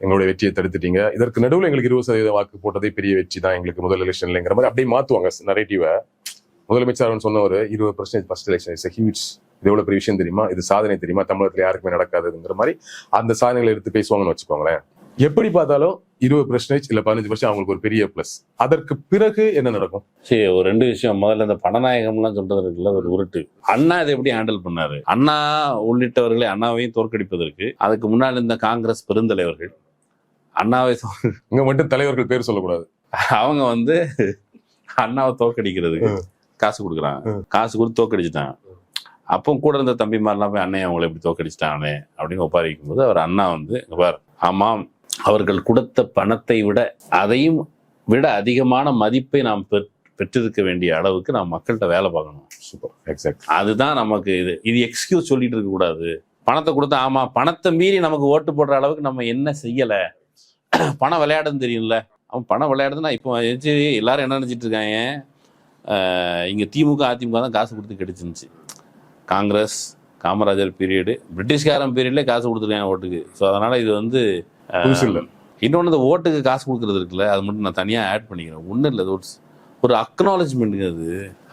Speaker 1: எங்களுடைய வெற்றியை தடுத்துட்டீங்க, இதற்கு நடுவில் எங்களுக்கு 20% வாக்கு போட்டதே பெரிய வெற்றி தான் எங்களுக்கு முதல் எலெக்ஷன்லங்கிற மாதிரி அப்படியே மாத்துவாங்க நரேட்டிவை. முதலமைச்சர் சொன்னவர் 20% ஃபர்ஸ்ட் எலெக்ஷன் இஸ் ஹியூஜ், இது எவ்வளவு பெரிய விஷயம் தெரியுமா, இது சாதனை தெரியுமா, தமிழகத்துல யாருக்குமே நடக்காதுங்கிற மாதிரி அந்த சாதனைகளை எடுத்து பேசுவாங்கன்னு வச்சுக்கோங்களேன். எப்படி பார்த்தாலும் 20% இல்ல 15% அவங்களுக்கு ஒரு பெரிய பிளஸ். அதற்கு பிறகு என்ன நடக்கும்?
Speaker 2: சரி, ஒரு 2 விஷயம். முதல்ல இந்த பணநாயகம்லாம் சொல்றது இருக்குல்ல, ஒரு உருட்டு. அண்ணா இதை எப்படி ஹேண்டில் பண்ணாரு? அண்ணா உள்ளிட்டவர்களை அண்ணாவையும் தோற்கடிப்பதற்கு அதுக்கு முன்னால் இந்த காங்கிரஸ் பெருந்தலைவர்கள் அண்ணாவை
Speaker 1: இங்க மட்டும் தலைவர்கள் பேர் சொல்லக்கூடாது,
Speaker 2: அவங்க வந்து அண்ணாவை தோற்கடிக்கிறதுக்கு காசு கொடுக்குறாங்க. காசு கொடுத்து தோற்கடிச்சுட்டாங்க. அப்போ கூட இருந்த தம்பிமாரெல்லாம் போய் அண்ணன் அவங்களை எப்படி தோற்கடிச்சிட்டானே அப்படின்னு ஒப்பாரிக்கும் போது அவர் அண்ணா வந்து ஆமாம், அவர்கள் கொடுத்த பணத்தை விட அதையும் விட அதிகமான மதிப்பை நாம் பெற்றிருக்க வேண்டிய அளவுக்கு நாம் மக்கள்கிட்ட வேலை பார்க்கணும்.
Speaker 1: Super, exact.
Speaker 2: அதுதான் நமக்கு இது எக்ஸ்கியூஸ் சொல்லிட்டு இருக்க கூடாது. பணத்தை கொடுத்தா ஆமா, பணத்தை மீறி நமக்கு ஓட்டு போடுற அளவுக்கு நம்ம என்ன செய்யல, பணம் விளையாடுன்னு தெரியும்ல. அவன் பணம் விளையாடுதுன்னா இப்போ எல்லாரும் என்ன நினைச்சிட்டு இருக்காங்க, இங்க திமுக அதிமுக தான் காசு கொடுத்து கிடைச்சிருந்துச்சு. காங்கிரஸ் காமராஜர் பீரியடு, பிரிட்டிஷ்காரன் பீரியட்லேயே காசு கொடுத்துருக்காங்க ஓட்டுக்கு. ஸோ அதனால இது வந்து இன்னொன்று, இந்த ஓட்டுக்கு காசு கொடுக்குறது இருக்குல்ல, அது மட்டும் நான் தனியாக ஆட் பண்ணிக்கிறேன். ஒன்றும் இல்லை, ஒரு அக்னாலஜ்மெண்ட்டுங்க. அது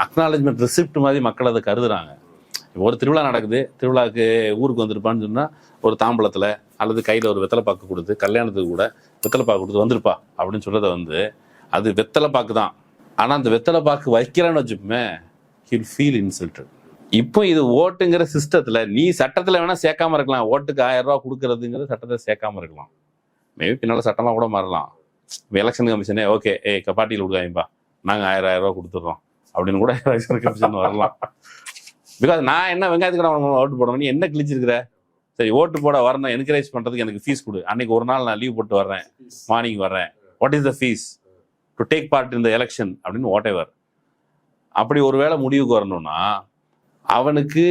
Speaker 2: அக்னாலஜ்மெண்ட் ரிசிப்ட் மாதிரி மக்கள் அதை கருதுறாங்க. ஒரு திருவிழா நடக்குது, திருவிழாவுக்கு ஊருக்கு வந்திருப்பான்னு சொன்னால் ஒரு தாம்பளத்தில் அல்லது கையில் ஒரு வெத்தலைப்பாக்கு கொடுத்து, கல்யாணத்துக்கு கூட வெத்தலைப்பாக்கு கொடுத்து வந்திருப்பா அப்படின்னு சொல்கிறத வந்து அது வெத்தலைப்பாக்கு தான். ஆனால் அந்த வெத்தலைப்பாக்கு வைக்கிறான்னு வச்சுப்போமே, ஹில் ஃபீல் இன்சல்டட். இப்போ இது ஓட்டுங்கிற சிஸ்டத்துல நீ சட்டத்துல வேணா சேர்க்காம இருக்கலாம். ஓட்டுக்கு 1000 ரூபா கொடுக்கறதுங்கிற சட்டத்தை சேர்க்காம இருக்கலாம். மேபி பின்னால சட்டமா கூட மாறலாம். எலெக்ஷன் கமிஷனே ஓகே, கப்பாட்டியில் கொடுக்காங்கப்பா, நாங்க 1000 ரூபா கொடுத்துட்றோம் அப்படின்னு கூட எலெக்ஷன் கமிஷன் வரலாம். பிகாஸ் நான் என்ன வெங்காயத்துக்கு நான் ஓட்டு போடணும், நீ என்ன கிழிச்சிருக்கிற, சரி ஓட்டு போட வரணும், என்கரேஜ் பண்றதுக்கு எனக்கு ஃபீஸ் கொடு, அன்னைக்கு ஒரு நாள் நான் லீவ் போட்டு வர்றேன், மார்னிங் வர்றேன், what is the fees to take part in the election அப்படின்னு வாட் எவர். அப்படி ஒருவேளை முடிவுக்கு வரணும்னா அவனுக்கு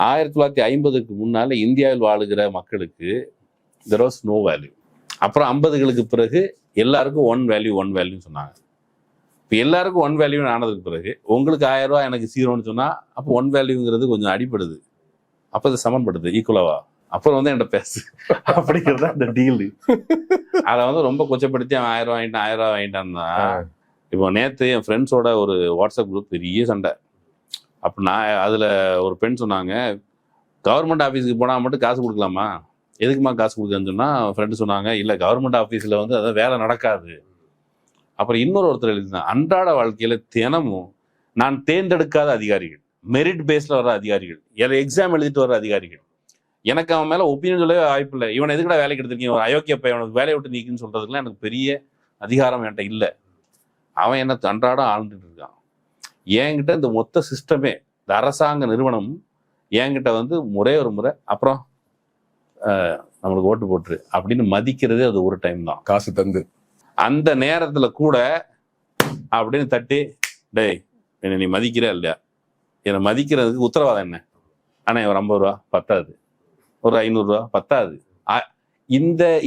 Speaker 2: 1950க்கு முன்னால இந்தியாவில் வாழுகிற மக்களுக்கு தெர் வாஸ் நோ வேல்யூ. அப்புறம் 50களுக்கு பிறகு எல்லாருக்கும் ஒன் வேல்யூன்னு சொன்னாங்க. இப்போ எல்லாருக்கும் ஒன் வேல்யூ ஆனதுக்கு பிறகு உங்களுக்கு 1000 ரூபா எனக்கு 0ன்னு சொன்னா அப்போ ஒன் வேல்யூங்கிறது கொஞ்சம் அடிப்படுது. அப்போ அது சமன்படுது ஈக்குவலாவா. அப்புறம் வந்து என்கிட்ட பேசு அப்படிங்கிறது அந்த டீலு. அதை வந்து ரொம்ப கொச்சப்படுத்தி அவன் 1000 ரூபா வாங்கிட்டான்னா, இப்போ நேற்று என் ஃப்ரெண்ட்ஸோட ஒரு வாட்ஸ்அப் குரூப் பெரிய சண்டை. அப்போ நான் அதில் ஒரு பெண் சொன்னாங்க, கவர்மெண்ட் ஆஃபீஸுக்கு போனால் மட்டும் காசு கொடுக்கலாமா, எதுக்குமா காசு கொடுக்குன்னு சொன்னால் ஃப்ரெண்டு சொன்னாங்க, இல்லை கவர்மெண்ட் ஆஃபீஸில் வந்து அதான் வேலை நடக்காது. அப்புறம் ஒருத்தர் எழுதினான், அன்றாட வாழ்க்கையில் தினமும் நான் தேர்ந்தெடுக்காத அதிகாரிகள், மெரிட் பேஸில் வர அதிகாரிகள், எக்ஸாம் எழுதிட்டு வர அதிகாரிகள், எனக்கு அவன் மேலே ஒப்பீனியன் சொல்லவே வாய்ப்பு இல்லை. இவனை எதுக்கடா வேலைக்கு எடுத்திருக்கீங்க, ஒரு அயோக்கிய பையன், அவனுக்கு வேலையை விட்டு நீக்குன்னு சொல்கிறதுக்குலாம் எனக்கு பெரிய அதிகாரம் என்கிட்ட இல்லை. அவன் என்ன அன்றாடம் ஆழ்ந்துட்டு இருக்கான். என்கிட்ட இந்த மொத்த சிஸ்டமே, இந்த அரசாங்க நிறுவனம் என்கிட்ட வந்து ஒரு முறை அப்புறம் நம்மளுக்கு ஓட்டு போட்டுரு அப்படின்னு மதிக்கிறதே அது ஒரு டைம் தான்,
Speaker 1: காசு தந்து.
Speaker 2: அந்த நேரத்துல கூட அப்படின்னு தட்டி, டேய் என்ன நீ மதிக்கிற இல்லையா, என்னை மதிக்கிறதுக்கு உத்தரவாதம் என்ன? ஆனால் ஒரு 50 ரூபா பத்தாது, ஒரு 500 ரூபா பத்தாது.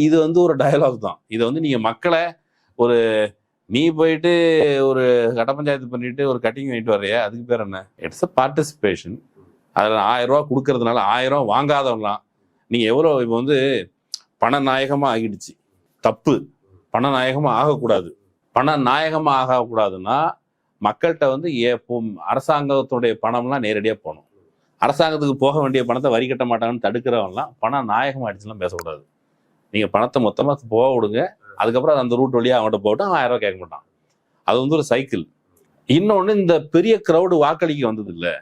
Speaker 2: இது வந்து ஒரு டயலாக் தான். இதை வந்து நீங்க மக்களை ஒரு நீ போயிட்டு ஒரு கட்ட பஞ்சாயத்து பண்ணிட்டு ஒரு கட்டிங் வாங்கிட்டு வர்றியா, அதுக்கு பேர் என்ன? It's a participation. அதில் 1000 ரூபா கொடுக்கறதுனால 1000 ரூபா வாங்காதவங்களாம் நீங்க எவ்வளோ இப்போ வந்து பணநாயகமா ஆகிடுச்சு. தப்பு. பணநாயகமா ஆகக்கூடாது. பணநாயகமா ஆகக்கூடாதுன்னா மக்கள்கிட்ட வந்து அரசாங்கத்துடைய பணம்லாம் நேரடியாக போகணும். அரசாங்கத்துக்கு போக வேண்டிய பணத்தை வரி கட்ட மாட்டாங்கன்னு தடுக்கிறவங்கலாம் பணம் நாயகம் ஆயிடுச்சுலாம் பேசக்கூடாது. நீங்கள் பணத்தை மொத்தமாக போக விடுங்க, அதுக்கப்புறம் அந்த ரூட் வழியாக அவங்கள்ட்ட போட்டு அவன் 1000 ரூபா கேட்க மாட்டான். அது வந்து ஒரு சைக்கிள். இன்னொன்று, இந்த பெரிய க்ரௌடு வாக்களிக்க வந்தது இல்லை,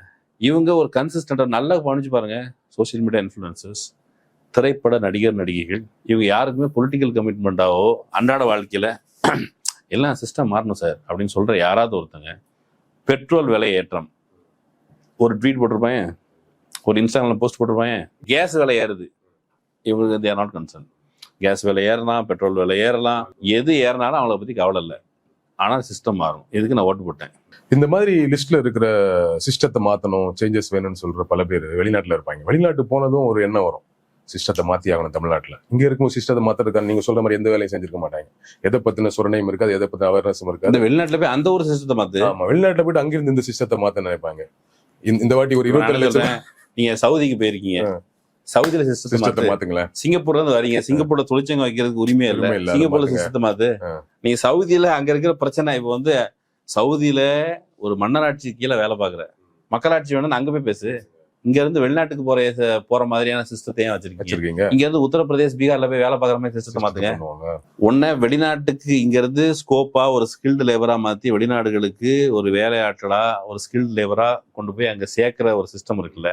Speaker 2: இவங்க ஒரு கன்சிஸ்டண்டாக நல்லா கவனிச்சு பாருங்க. சோசியல் மீடியா இன்ஃப்ளூயன்சர்ஸ், திரைப்பட நடிகர் நடிகைகள், இவங்க யாருக்குமே பொலிட்டிக்கல் கமிட்மெண்ட்டாவோ அன்றாட வாழ்க்கையில் எல்லாம் சிஸ்டம் மாறணும் சார் அப்படின்னு சொல்கிற யாராவது ஒருத்தங்க பெட்ரோல் விலை ஏற்றம் ஒரு ட்வீட் போட்டிருப்பாங்க, ஒரு இன்ஸ்டாகிராமில் போஸ்ட் போட்டிருப்பாங்க, கேஸ் விலை ஏறுது, இவங்களுக்கு தேர் நாட் கன்சர்ன். கேஸ் விலை ஏறலாம், பெட்ரோல் விலை ஏறலாம், எது ஏறினாலும் அவங்கள பற்றி கவலை இல்லை. ஆனால் சிஸ்டம் மாறும். இதுக்கு நான் ஓட்டு போட்டேன்.
Speaker 1: இந்த மாதிரி லிஸ்ட்ல இருக்கிற சிஸ்டத்தை மாற்றணும், சேஞ்சஸ் வேணும்னு சொல்ற பல பேர் வெளிநாட்டில் இருப்பாங்க. வெளிநாட்டு போனதும் ஒரு எண்ணம் வரும், சிஸ்டத்தை மாற்றி ஆகணும் தமிழ்நாட்டில். இங்கே இருக்கும் சிஸ்டத்தை மாற்றுறதுக்கான நீங்கள் சொல்ற மாதிரி எந்த வேலையும் செஞ்சிருக்க மாட்டாங்க. எதை பற்றின சுரணையும் இருக்காது, எதை பற்றின அவேர்னஸும் இருக்காது.
Speaker 2: அந்த வெளிநாட்டில் போய் அந்த ஒரு சிஸ்டத்தை மாற்று.
Speaker 1: ஆமாம், வெளிநாட்டில் போயிட்டு அங்கிருந்து இந்த சிஸ்டத்தை மாற்ற நினைப்பாங்க. இந்த வாட்டி ஒரு 22 லட்சம்.
Speaker 2: நீங்கள் சவுதிக்கு போயிருக்கீங்க, சவுதியில சிஸ்டத்தை மாத்துங்களேன். சிங்கப்பூர்ல இருந்து வரீங்க, சிங்கப்பூர்ல தொழிற்சங்கம் வைக்கிறதுக்கு உரிமை இல்லை, சிங்கப்பூர்ல சிஸ்டத்தை மாத்து. நீங்க சவுதியில அங்க இருக்கிற பிரச்சனை, இப்ப வந்து சவுதியில ஒரு மன்னராட்சி கீழே வேலை பாக்குற, மக்களாட்சி வேணும்னு அங்க போய் பேசு. இங்க இருந்து வெளிநாட்டுக்கு போற மாதிரியான சிஸ்டத்தையும் வச்சிருக்கீங்க. இங்க இருந்து உத்தரப்பிரதேஷ், பீகார்ல போய் வேலை பாக்குற மாதிரி சிஸ்டத்தை மாத்துங்க. உன்ன வெளிநாட்டுக்கு இங்க இருந்து ஸ்கோப்பா ஒரு ஸ்கில்டு லேபரா மாத்தி வெளிநாடுகளுக்கு ஒரு வேலையாட்களா ஒரு ஸ்கில்டு லேபரா கொண்டு போய் அங்க சேர்க்கிற ஒரு சிஸ்டம் இருக்குல்ல,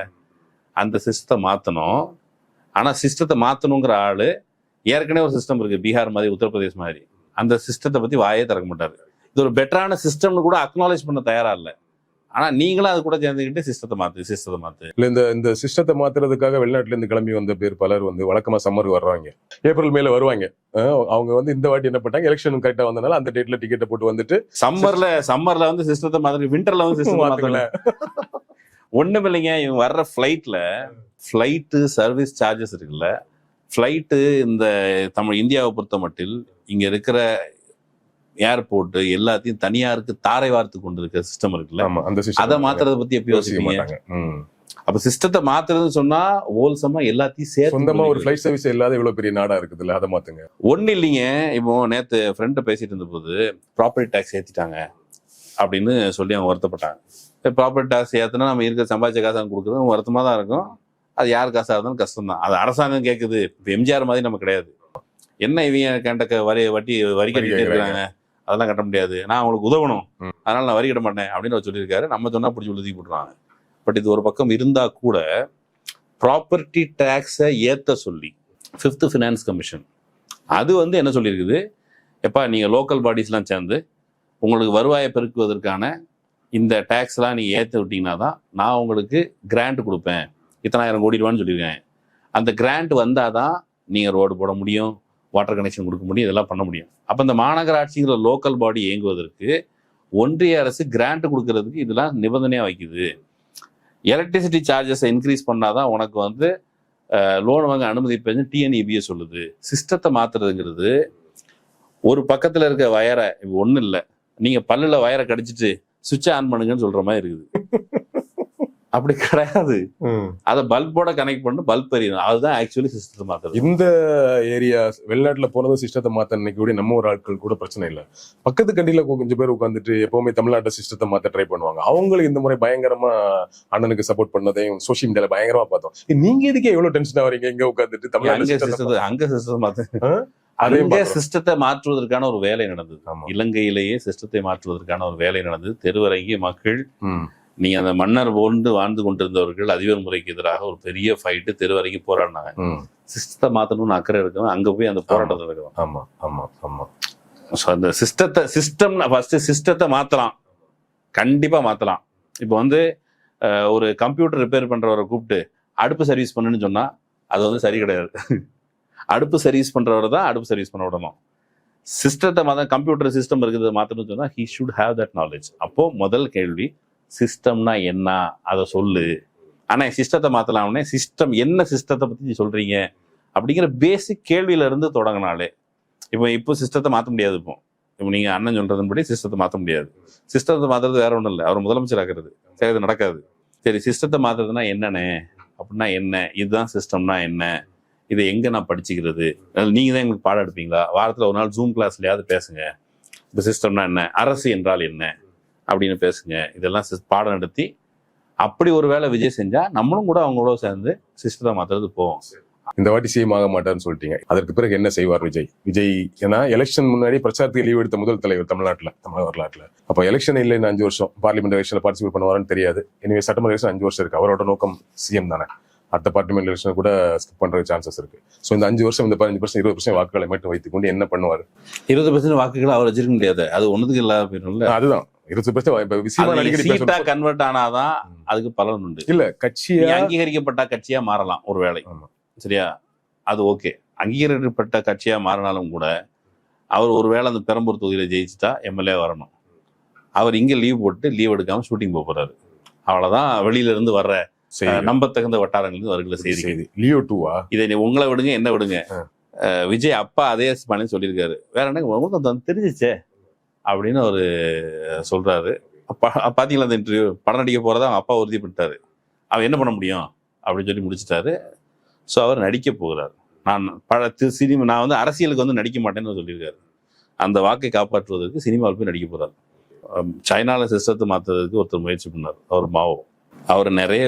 Speaker 2: அந்த சிஸ்டத்தை மாற்றணும். ஆனால் சிஸ்டத்தை மாற்றணுங்கிற ஆள் ஏற்கனவே ஒரு சிஸ்டம் இருக்குது, பீகார் மாதிரி உத்தரப்பிரதேஷ் மாதிரி, அந்த சிஸ்டத்தை பற்றி வாயே திறக்க மாட்டார். இது ஒரு பெட்டரான சிஸ்டம்னு கூட அக்னாலேஜ் பண்ண தயாரா இல்லை. ஆனால் நீங்களும் அது கூட சேர்ந்துக்கிட்டு சிஸ்டத்தை மாற்று.
Speaker 1: இல்லை, இந்த சிஸ்டத்தை மாற்றுறதுக்காக வெளிநாட்டிலேருந்து கிளம்பி வந்த பேர் பலர் வந்து வழக்கமாக சம்மருக்கு வர்றாங்க, ஏப்ரல் மேல வருவாங்க. அவங்க வந்து இந்த வாட்டி என்ன பண்ணாங்க, எலெக்ஷன் கரெக்டாக வந்தனால அந்த டேட்ல டிக்கெட்டை போட்டு வந்துட்டு சம்மர்ல
Speaker 2: வந்து சிஸ்டத்தை மாற்று, விண்டர்ல வந்து சிஸ்டம் மாற்றல. ஒண்ணும் இல்லைங்க, இவங்க வர்ற ஃப்ளைட்டு சர்வீஸ் சார்ஜஸ் இருக்குல்ல, ஃப்ளைட்டு இந்த இந்தியாவை பொறுத்த மட்டில் இங்க இருக்கிற ஏர்போர்ட் எல்லாத்தையும் தனியாருக்கு தாரை வார்த்து கொண்டு இருக்க சிஸ்டம் இருக்குல்ல, அதை மாத்துறத பத்தி எப்படி யோசிப்பீங்க? அப்ப சிஸ்டத்தை மாத்துறதுன்னு சொன்னா ஹோல்சமா எல்லாத்தையும் சேர்த்து
Speaker 1: சொந்தமா ஒரு ஃப்ளைட் சர்வீஸ் இல்லாத இவ்வளவு பெரிய நாடா இருக்குதுல்ல, அதை மாத்துங்க.
Speaker 2: ஒண்ணு இல்லைங்க, இப்போ நேத்து ஃப்ரெண்ட் பேசிட்டு இருந்த போது ப்ராப்பர்ட்டி டாக்ஸ் ஏத்திட்டாங்க அப்படின்னு சொல்லி அவங்க வருத்தப்பட்டாங்க. ப்ராப்பர்ட்டி டாக்ஸ் ஏற்றினா நம்ம இருக்கிற சம்பாதிச்ச காசு கொடுக்குறது வருத்தமாக தான் இருக்கும். அது யார் காசாக இருந்தாலும் கஷ்டம் தான். அது அரசாங்கம் கேட்குது. இப்போ எம்ஜிஆர் மாதிரி நம்ம கிடையாது. என்ன இவங்க கண்டக்க வரி கட்டிட்டு இருக்காங்க, அதெல்லாம் கட்ட முடியாது, நான் அவங்களுக்கு உதவணும், அதனால நான் வரி கட்ட மாட்டேன் அப்படின்னு அவர் சொல்லியிருக்காரு. நம்ம சொன்னா பிடிச்சி உழுதி போட்டுருவாங்க. பட் இது ஒரு பக்கம் இருந்தா கூட ப்ராப்பர்ட்டி டாக்ஸை ஏற்ற சொல்லி 5th ஃபினான்ஸ் கமிஷன் அது வந்து என்ன சொல்லியிருக்குது, எப்பா நீங்கள் லோக்கல் பாடிஸ்லாம் சேர்ந்து உங்களுக்கு வருவாயை பெருக்குவதற்கான இந்த டேக்ஸ்லாம் நீங்கள் ஏற்ற விட்டீங்கன்னா தான் நான் உங்களுக்கு கிராண்ட் கொடுப்பேன், 1000 கோடி ரூபான்னு சொல்லியிருக்கேன். அந்த கிராண்ட் வந்தால் தான் நீங்கள் ரோடு போட முடியும், வாட்டர் கனெக்ஷன் கொடுக்க முடியும், இதெல்லாம் பண்ண முடியும். அப்போ இந்த மாநகராட்சிங்கிற லோக்கல் பாடி இயங்குவதற்கு ஒன்றிய அரசு கிராண்ட் கொடுக்கறதுக்கு இதெல்லாம் நிபந்தனையாக வைக்குது. எலக்ட்ரிசிட்டி சார்ஜஸை இன்க்ரீஸ் பண்ணாதான் உனக்கு வந்து லோன் வாங்க அனுமதிப்பேன்னு டிஎன்இபிஏ சொல்லுது. சிஸ்டத்தை மாற்றுறதுங்கிறது ஒரு பக்கத்தில் இருக்க வயரை, இப்போ ஒன்றும் இல்லை, நீங்கள் பல்லில் வயரை கடிச்சிட்டு சுவிட்ச் ஆன் பண்ணுங்கன்னு சொல்ற மாதிரி இருக்குது. அப்படி கிடையாது. அதை பல்போட கனெக்ட் பண்ணி பல்ப் எரியணும். அதுதான் ஆக்சுவலி சிஸ்டத்தை மாத்துறது.
Speaker 1: இந்த ஏரியா வெளிநாட்டுல போனதும் சிஸ்டத்தை மாத்த இன்னைக்கு கூட நம்ம ஒரு ஆட்கள் கூட பிரச்சனை இல்லை. பக்கத்து கண்டியில கொஞ்சம் பேர் உட்காந்துட்டு எப்பவுமே தமிழ்நாட்டு சிஸ்டத்தை மாத்த ட்ரை பண்ணுவாங்க. அவங்களுக்கு இந்த முறை பயங்கரமா அண்ணனுக்கு சப்போர்ட் பண்ணதையும் சோசியல் மீடியால பயங்கரமா பார்த்தோம். நீங்க எதுக்கே எவ்வளவு டென்ஷன் ஆவறீங்க இங்க உட்காந்துட்டு தமிழ்நாடு
Speaker 2: சிஸ்டத்தை மாத்த? அங்கே சிஸ்டத்தை மாற்றுவதற்கான ஒரு வேலை நடந்தது. இலங்கையிலேயே சிஸ்டத்தை மாற்றுவதற்கான ஒரு வேலை நடந்தது. தெருவரங்கி மக்கள், நீங்க அந்த மன்னர் போன்று வாழ்ந்து கொண்டிருந்தவர்கள் அதிபர் முறைக்கு எதிராக ஒரு பெரிய ஃபைட்டு தெருவரங்கி போராடினாங்க. சிஸ்டத்தை மாற்றணும்னு அக்கறை இருக்கணும், அங்க போய் அந்த போராட்டத்தில் இருக்கணும்.
Speaker 1: ஆமா ஆமா ஆமா.
Speaker 2: அந்த சிஸ்டத்தை மாத்தலாம், கண்டிப்பா மாத்தலாம். இப்போ வந்து ஒரு கம்ப்யூட்டர் ரிப்பேர் பண்றவரை கூப்பிட்டு அடுப்பு சர்வீஸ் பண்ணுன்னு சொன்னா அது வந்து சரி கிடையாது. அடுப்பு சர்வீஸ் பண்றவரை தான் அடுப்பு சர்வீஸ் பண்ண விடணும். சிஸ்டத்தை கம்ப்யூட்டர் சிஸ்டம் இருக்குது மாற்றணும்னு சொன்னா he should have that knowledge. அப்போ முதல் கேள்வி, சிஸ்டம்னா என்ன அதை சொல்லு. ஆனா சிஸ்டத்தை மாத்தலாம்னே சிஸ்டம் என்ன, சிஸ்டத்தை பத்தி சொல்றீங்க அப்படிங்கிற பேசிக் கேள்வியில இருந்து தொடங்கினாலே. இப்போ சிஸ்டத்தை மாற்ற முடியாது. இப்போ நீங்க அண்ணன் சொல்றதுபடி சிஸ்டத்தை மாற்ற முடியாது. சிஸ்டத்தை மாத்துறது வேற ஒன்றும் இல்லை, அவர் முதலமைச்சர் ஆக்குறது. சரி, அது நடக்காது. சரி, சிஸ்டத்தை மாத்துறதுன்னா என்னன்னு அப்படின்னா என்ன, இதுதான் சிஸ்டம்னா என்ன, இதை எங்க நான் படிச்சுக்கிறது, நீங்க தான் எங்களுக்கு பாடம் எடுப்பீங்களா, வாரத்துல ஒரு நாள் ஜூம் கிளாஸ்லயாவது பேசுங்க, இப்போ சிஸ்டம்னா என்ன, அரசு என்றால் என்ன அப்படின்னு பேசுங்க. இதெல்லாம் பாடம் நடத்தி அப்படி ஒரு வேலை விஜய் செஞ்சா நம்மளும் கூட அவங்களோட சேர்ந்து சிஸ்டத்தை மாத்துறது போவோம்.
Speaker 1: இந்த வாட்டி சிஎம் ஆக மாட்டார்னு சொல்லிட்டீங்க. அதற்கு பிறகு என்ன செய்வார் விஜய்? ஏன்னா எலெக்ஷன் முன்னாடி பிரச்சாரத்துக்கு லீவ் எடுத்த முதல் தலைவர் தமிழ் வரலாற்றுல. அப்ப எலெக்ஷன் இல்லை, 5 வருஷம் பார்லிமெண்ட் எலெக்ஷன்ல பார்ட்டிசிபேட் பண்ணுவாருன்னு தெரியாது. எனவே சட்டமன்ற எலெக்ஷன் 5 வருஷம் இருக்கு. அவரோட நோக்கம் சிஎம் தானே. அடுத்த பார்லிமெண்ட் எலெக்ஷன் கூட ஸ்கிப் பண்ற சான்சஸ் இருக்கு. ஸோ இந்த 5 வருஷம், இந்த 15%, 20% வாக்குகளை மட்டும் வைத்துக் கொண்டு என்ன பண்ணுவார்?
Speaker 2: 20% வாக்குகளை அவர் வச்சிருக்க முடியாது. அது ஒண்ணுக்கு இல்லாத போயிடும்ல.
Speaker 1: அதுதான் 20%
Speaker 2: கன்வெர்ட் ஆனாதான் அதுக்கு பலன் உண்டு.
Speaker 1: இல்ல, கட்சியா
Speaker 2: அங்கீகரிக்கப்பட்ட கட்சியா மாறலாம் ஒரு வேளை. சரியா, அது ஓகே. அங்கீகரிக்கப்பட்ட கட்சியா மாறினாலும் கூட அவர் ஒருவேளை அந்த பெரம்பூர் தொகுதியில ஜெயிச்சுட்டா எம்எல்ஏ வரணும். அவர் இங்க லீவ் எடுக்காம ஷூட்டிங் போறாரு. அவ்வளவுதான். வெளியில இருந்து வர்ற நம்பத்தகுந்த வட்டாரங்களுக்கு வருகிற செய்தி.
Speaker 1: லியோ 2வா? இதை
Speaker 2: உங்களை விடுங்க, என்ன விடுங்க, விஜய் அப்பா அதே பண்ணி சொல்லியிருக்காரு. வேற என்ன உங்களுக்கு தெரிஞ்சிச்சே அப்படின்னு அவரு சொல்றாரு. பாத்தீங்களா அந்த இன்டர்வியூ? படம் நடிக்க போறதா அவங்க அப்பா உறுதி பண்ணிட்டாரு. அவன் என்ன பண்ண முடியும் அப்படின்னு சொல்லி முடிச்சுட்டாரு. ஸோ அவர் நடிக்க போகிறார். நான் அரசியலுக்கு நடிக்க மாட்டேன்னு சொல்லியிருக்காரு. அந்த வாக்கை காப்பாற்றுவதற்கு சினிமாவில் போய் நடிக்க போறார். சைனால சிஸ்டத்தை மாற்றுறதுக்கு ஒருத்தர் முயற்சி பண்ணார், அவர் மாவோ. அவர் நிறைய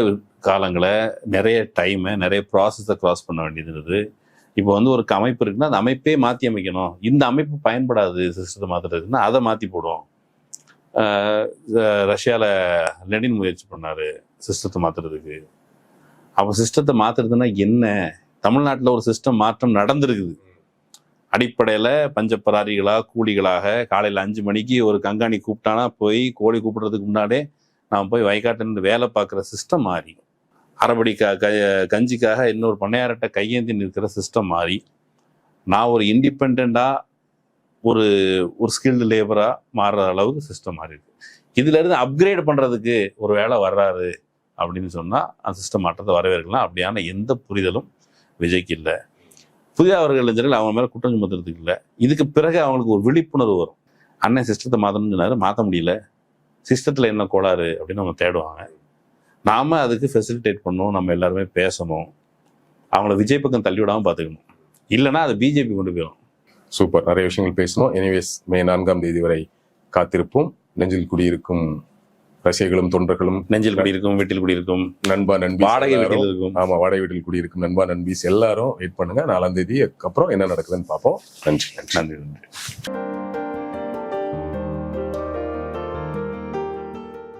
Speaker 2: காலங்களை, நிறைய டைமை, நிறைய ப்ராசஸை கிராஸ் பண்ண வேண்டியது இருந்தது. இப்போ ஒரு அமைப்பு இருக்குன்னா அந்த அமைப்பே மாற்றி அமைக்கணும். இந்த அமைப்பு பயன்படாது சிஸ்டத்தை மாற்றுறதுக்குன்னா அதை மாற்றி போடும். ரஷ்யாவில் லெனின் முயற்சி பண்ணாரு சிஸ்டத்தை மாற்றுறதுக்கு. அப்போ சிஸ்டத்தை மாற்றுறதுன்னா என்ன? தமிழ்நாட்டில் ஒரு சிஸ்டம் மாற்றம் நடந்திருக்குது. அடிப்படையில் பஞ்சப்பராரிகளா கூலிகளாக காலையில் 5 மணிக்கு ஒரு கங்காணி கூப்பிட்டானா போய் கோழி கூப்பிடுறதுக்கு முன்னாடியே நான் போய் வயக்காட்டு வேலை பார்க்குற சிஸ்டம் மாறி, அரைபடி கஞ்சிக்காக இன்னொரு பண்ணையார்கிட்ட கையேந்தி நிற்கிற சிஸ்டம் மாறி, நான் ஒரு இண்டிபெண்டாக ஒரு ஸ்கில்டு லேபராக மாறுற அளவுக்கு சிஸ்டம் மாறி இருக்கு. இதுலேருந்து அப்கிரேட் பண்ணுறதுக்கு ஒரு வேலை வர்றாரு அப்படின்னு சொன்னால் அந்த சிஸ்டம் மாற்றத்தை வரவேற்கலாம். அப்படியான எந்த புரிதலும் விஜய்க்கு இல்லை. புதிய அவர்கள் இளைஞர்கள் அவங்க மேலே குற்றம் சுமத்துறதுக்கு இல்லை. இதுக்கு பிறகு அவங்களுக்கு ஒரு விழிப்புணர்வு வரும். அண்ணன் சிஸ்டத்தை மாற்றணும்னு சொன்னாரு, மாற்ற முடியல, சிஸ்டத்தில் என்ன கோளாறு அப்படின்னு அவங்க தேடுவாங்க. நாம அதுக்கு ஃபெசிலிட்டேட் பண்ணணும், நம்ம எல்லாருமே பேசணும், அவங்கள விஜய் பக்கம் தள்ளி விடாமல் பார்த்துக்கணும். இல்லைன்னா அது பிஜேபி கொண்டு போயிடும்.
Speaker 1: சூப்பர், நிறைய விஷயங்கள் பேசணும். எனிவேஸ், மே 4ஆம் தேதி வரை காத்திருப்போம். நெஞ்சில் குடியிருக்கும் ரசிகர்களும் தொண்டர்களும்,
Speaker 2: நெஞ்சில் குடியிருக்கும், வீட்டில் குடியிருக்கும்
Speaker 1: நண்பா நண்பி,
Speaker 2: வாடகை வீட்டில் இருக்கும்.
Speaker 1: ஆமா, வாடகை வீட்டில் குடியிருக்கும் நண்பா நண்பீஸ் எல்லாரும் வெயிட் பண்ணுங்க. 4ஆம் தேதி அப்புறம் என்ன நடக்குதுன்னு பார்ப்போம். நன்றி.